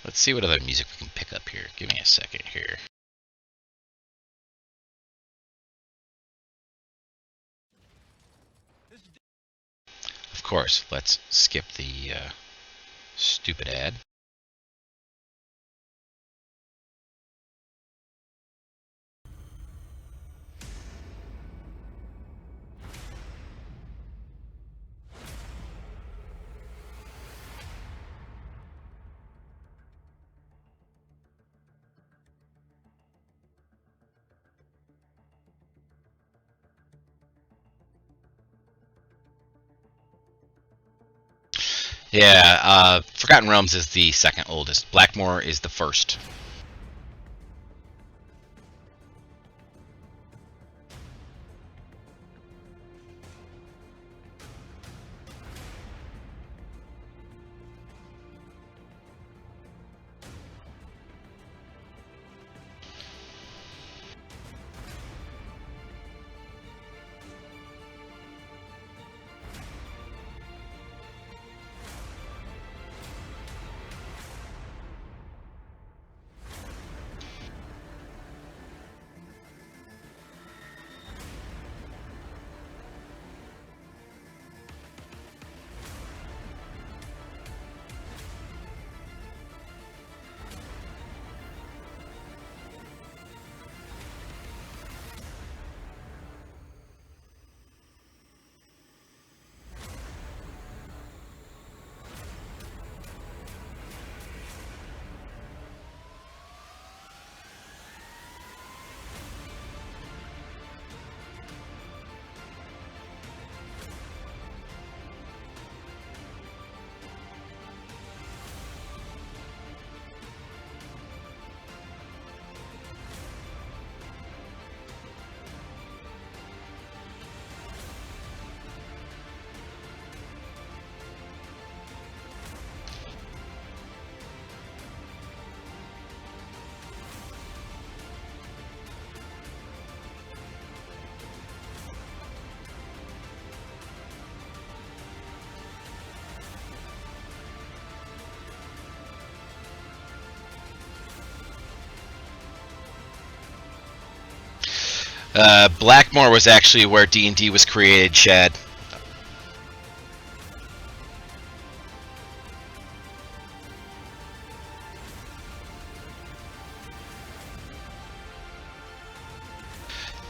Let's see what other music we can pick up here. Give me a second here. course, let's skip the stupid ad. Yeah, Forgotten Realms is the second oldest. Blackmoor is the first. Blackmoor was actually where D&D was created, Chad.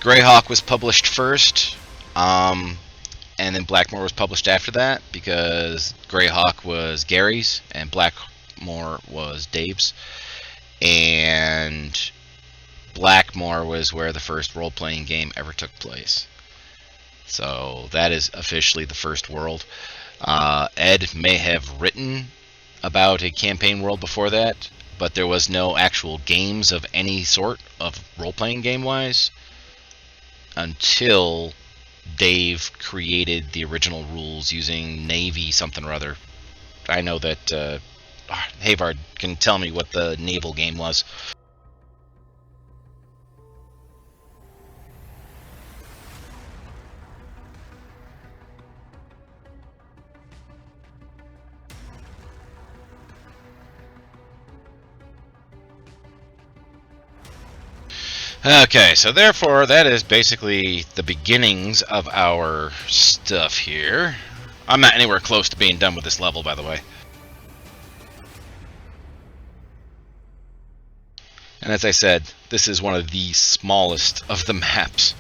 Greyhawk was published first, and then Blackmoor was published after that because Greyhawk was Gary's and Blackmoor was Dave's. And Blackmoor was where the first role-playing game ever took place. So that is officially the first world. Ed may have written about a campaign world before that, but there was no actual games of any sort of role-playing game-wise until Dave created the original rules using Navy something or other. I know that Havard can tell me what the naval game was. Okay, so therefore that is basically the beginnings of our stuff here. I'm not anywhere close to being done with this level, by the way. And as I said, this is one of the smallest of the maps.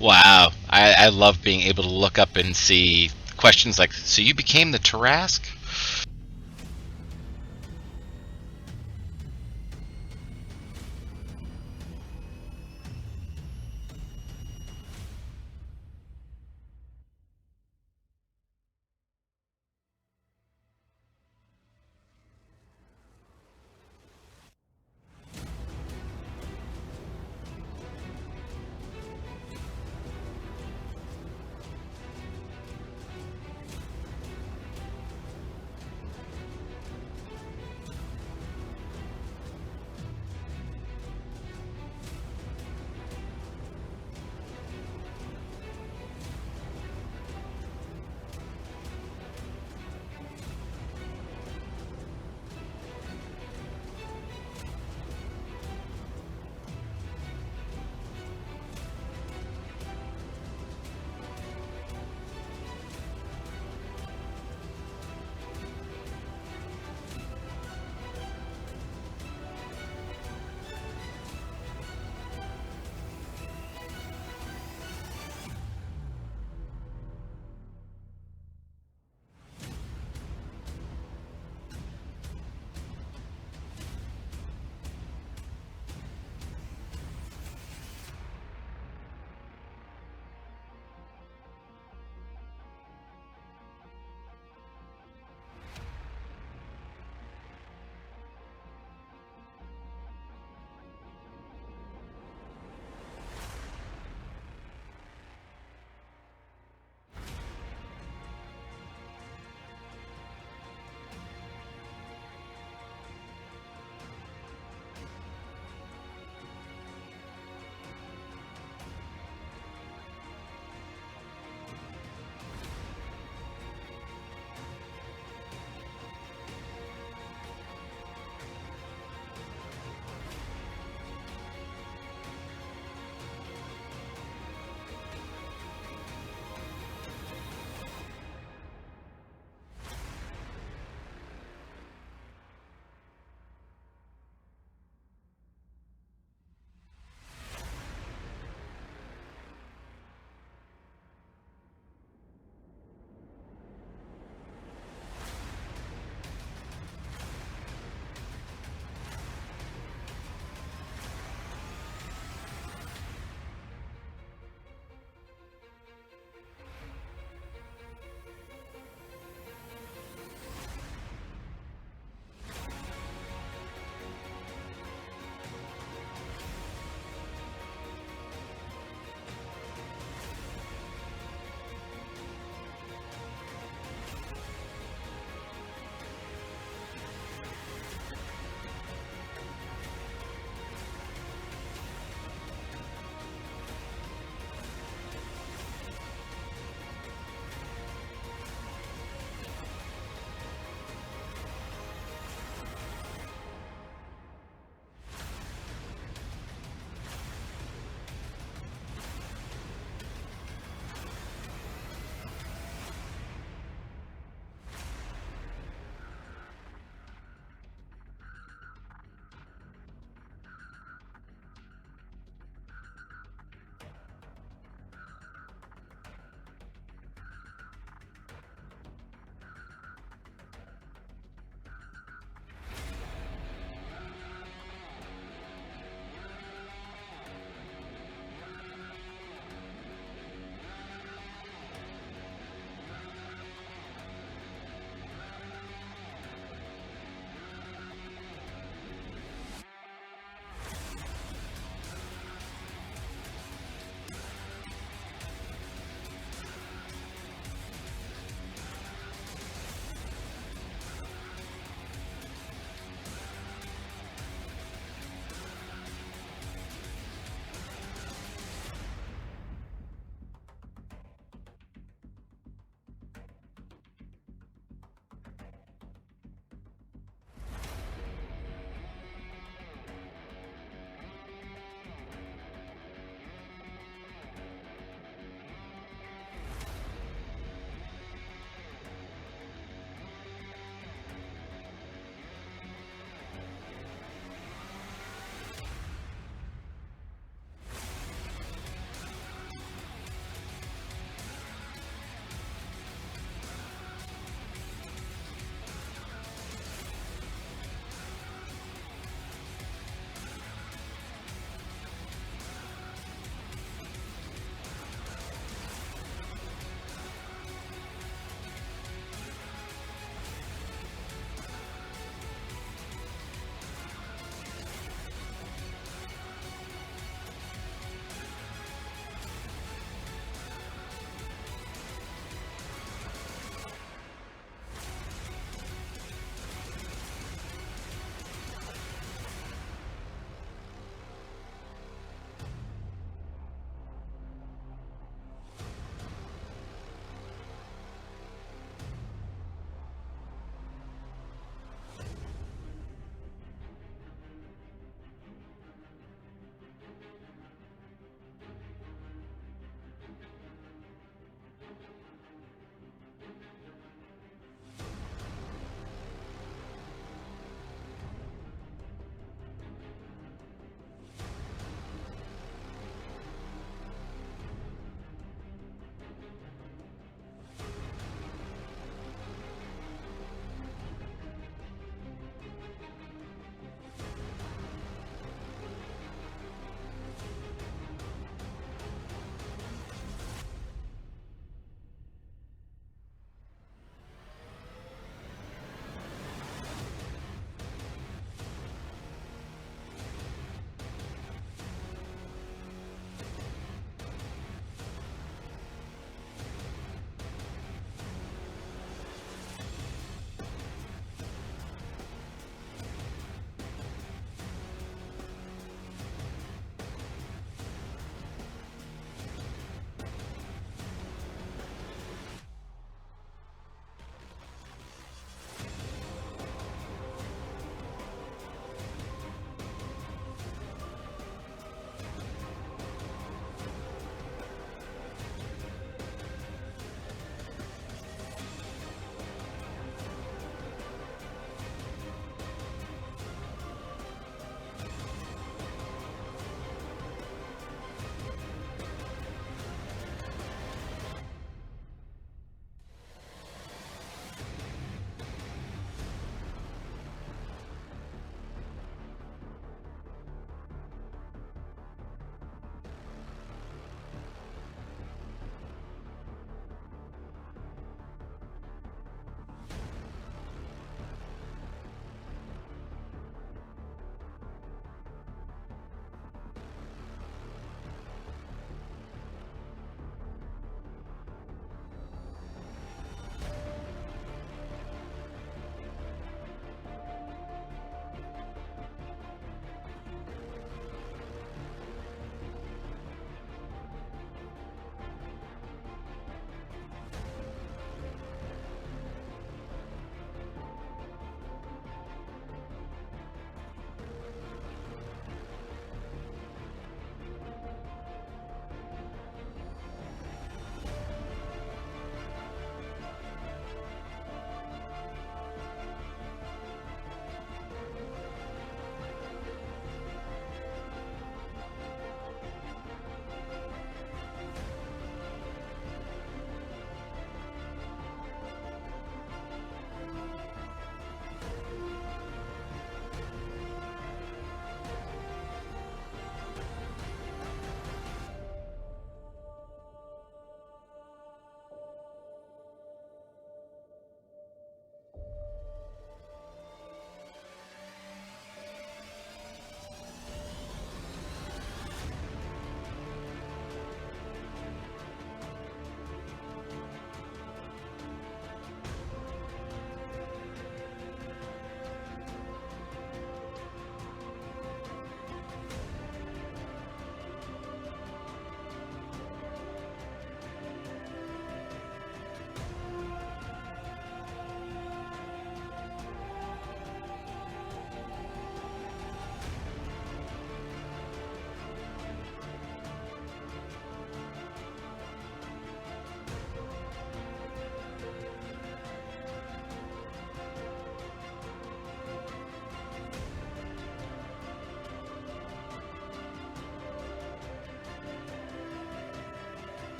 Wow, I love being able to look up and see questions like, "So you became the Tarask?"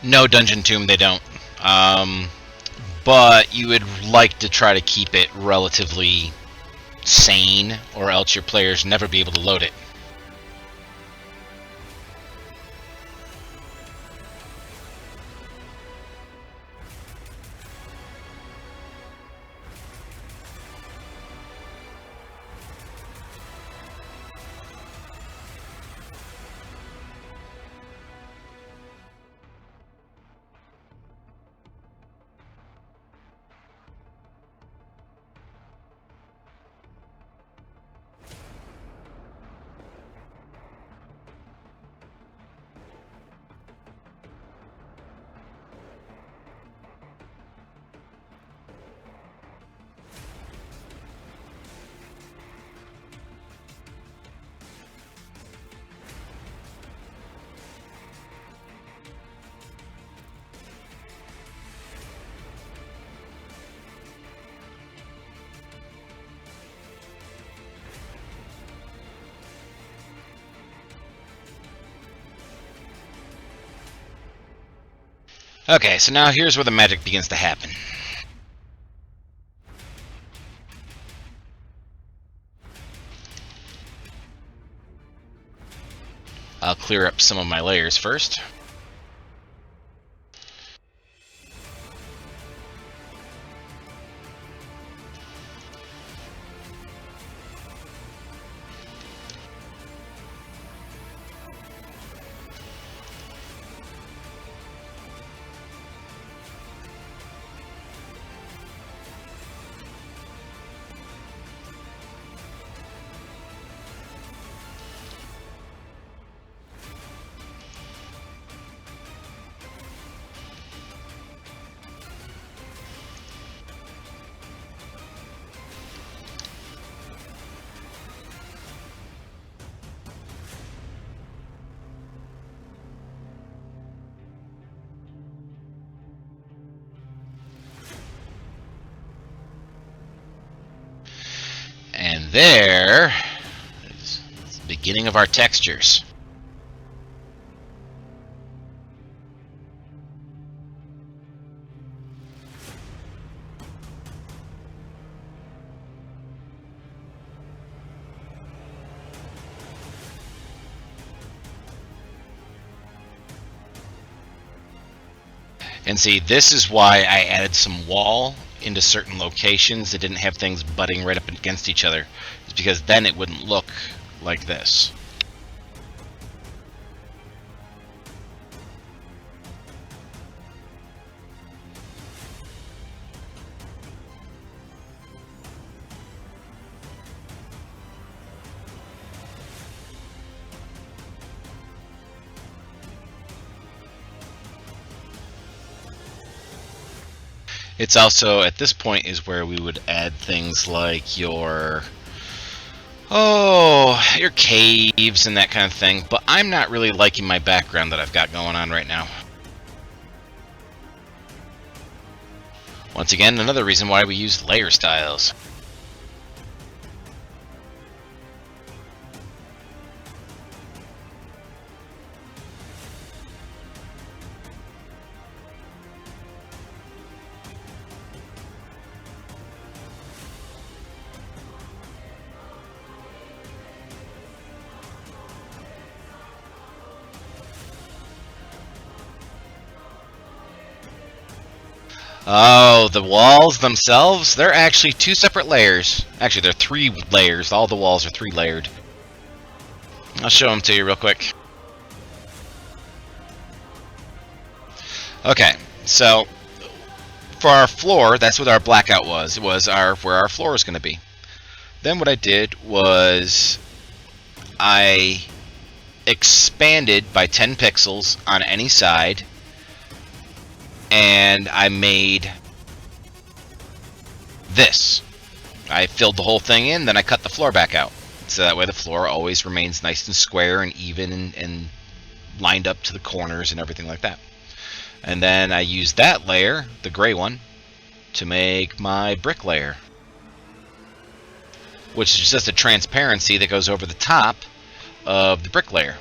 No, Dungeon Tomb, they don't. Um, but you would like to try to keep it relatively sane, or else your players never be able to load it. Okay, so now here's where the magic begins to happen. I'll clear up some of my layers first. And there is the beginning of our textures. And see, this is why I added some wall into certain locations that didn't have things butting right up against each other. It's because then it wouldn't look like this. It's also, at this point, is where we would add things like your caves and that kind of thing, but I'm not really liking my background that I've got going on right now. Once again, another reason why we use layer styles. Oh, the walls themselves, they're actually two separate layers. Actually, they're 3 layers. All the walls are 3 layered. I'll show them to you real quick. Okay, so for our floor, that's what our blackout was. It was where our floor is going to be. Then what I did was I expanded by 10 pixels on any side, and I made this. I filled the whole thing in, then I cut the floor back out. So that way the floor always remains nice and square and even and lined up to the corners and everything like that. And then I used that layer, the gray one, to make my brick layer, which is just a transparency that goes over the top of the brick layer.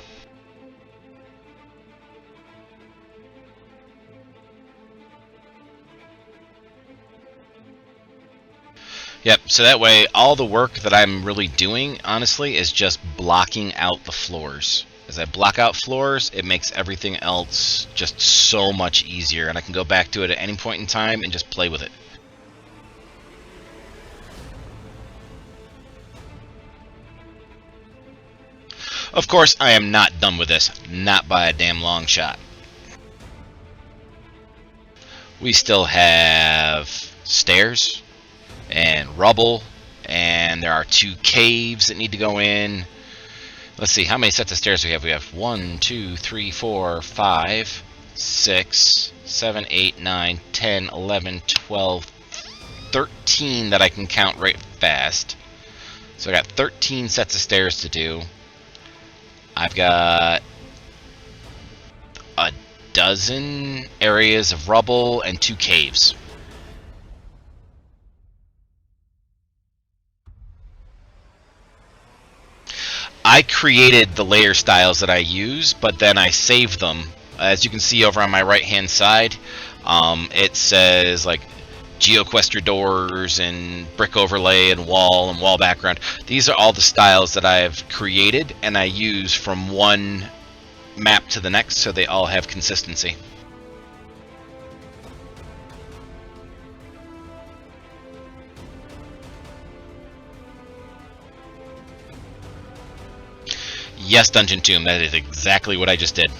Yep, so that way all the work that I'm really doing, honestly, is just blocking out the floors. As I block out floors, it makes everything else just so much easier, and I can go back to it at any point in time and just play with it. Of course, I am not done with this, not by a damn long shot. We still have stairs and rubble, and there are 2 caves that need to go in. Let's see, how many sets of stairs we have? We have 1, 2, 3, 4, 5, 6, 7, 8, 9, 10, 11, 12, 13 that I can count right fast. So I got 13 sets of stairs to do. I've got a dozen areas of rubble and 2 caves. I created the layer styles that I use, but then I saved them. As you can see over on my right hand side, it says like geoquester doors and brick overlay and wall background. These are all the styles that I've created and I use from one map to the next, so they all have consistency. Yes, Dungeon Tomb, that is exactly what I just did.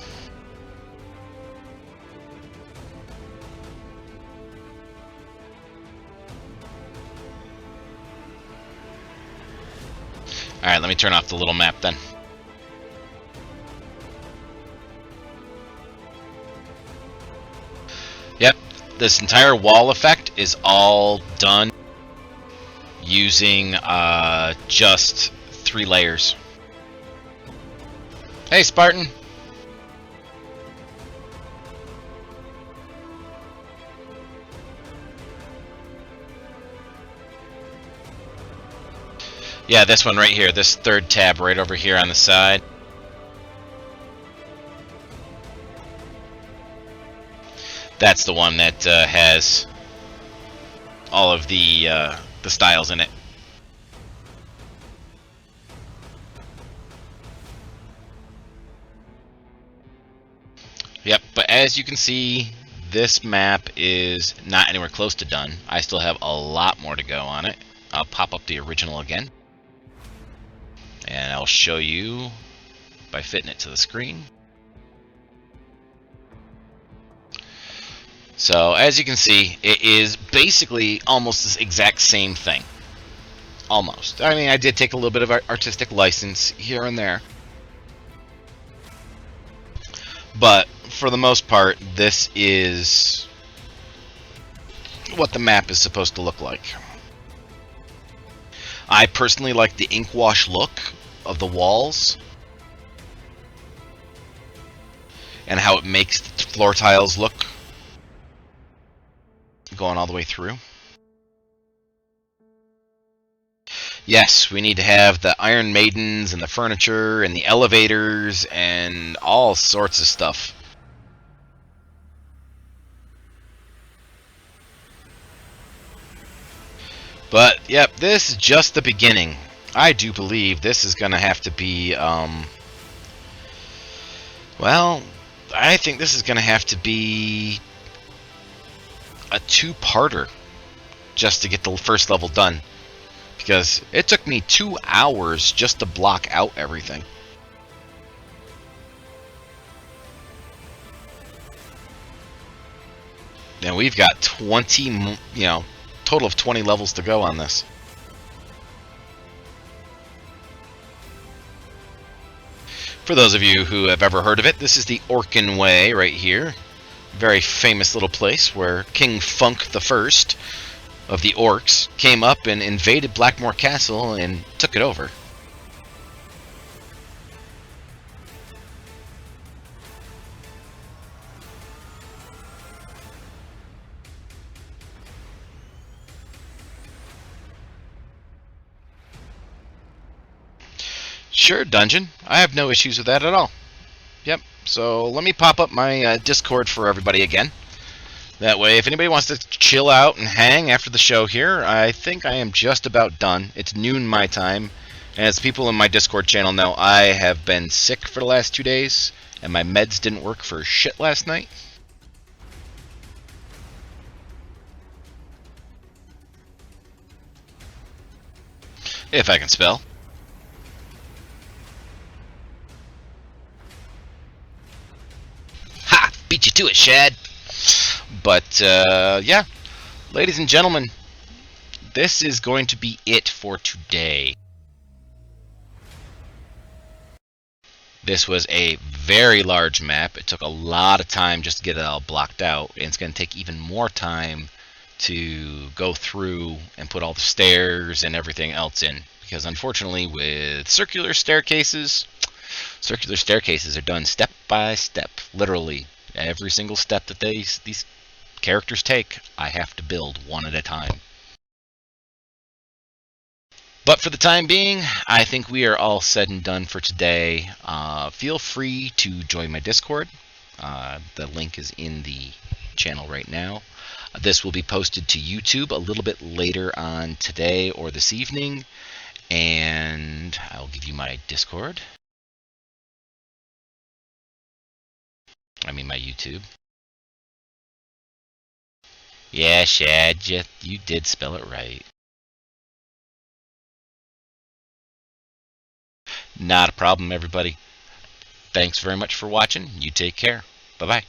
Alright, let me turn off the little map then. Yep, this entire wall effect is all done using just 3 layers. Hey, Spartan! Yeah, this one right here, this 3rd tab right over here on the side. That's the one that has all of the styles in it. Yep, but as you can see, this map is not anywhere close to done. I still have a lot more to go on it. I'll pop up the original again, and I'll show you by fitting it to the screen. So as you can see, it is basically almost the exact same thing. Almost. I mean, I did take a little bit of artistic license here and there, but for the most part, this is what the map is supposed to look like. I personally like the ink wash look of the walls and how it makes the floor tiles look going all the way through. Yes, we need to have the Iron Maidens and the furniture and the elevators and all sorts of stuff. But, yep, this is just the beginning. I do believe this is going to have to be, well, I think this is going to have to be a 2-parter just to get the first level done. Because it took me 2 hours just to block out everything. And we've got 20, total of 20 levels to go on this. For those of you who have ever heard of it, this is the Orkin Way right here. Very famous little place where King Funk the First of the Orcs came up and invaded Blackmoor Castle and took it over. Sure, Dungeon. I have no issues with that at all. Yep, so let me pop up my Discord for everybody again. That way, if anybody wants to chill out and hang after the show here, I think I am just about done. It's noon my time, and as people in my Discord channel know, I have been sick for the last 2 days, and my meds didn't work for shit last night. If I can spell. Ha! Beat you to it, Shad! But, yeah. Ladies and gentlemen, this is going to be it for today. This was a very large map. It took a lot of time just to get it all blocked out, and it's going to take even more time to go through and put all the stairs and everything else in. Because unfortunately, with circular staircases are done step by step. Literally, every single step that these characters take, I have to build one at a time. But for the time being, I think we are all said and done for today. Feel free to join my Discord. The link is in the channel right now. This will be posted to YouTube a little bit later on today or this evening. And I'll give you my Discord. I mean my YouTube. Yeah, Shad, you did spell it right. Not a problem, everybody. Thanks very much for watching. You take care. Bye-bye.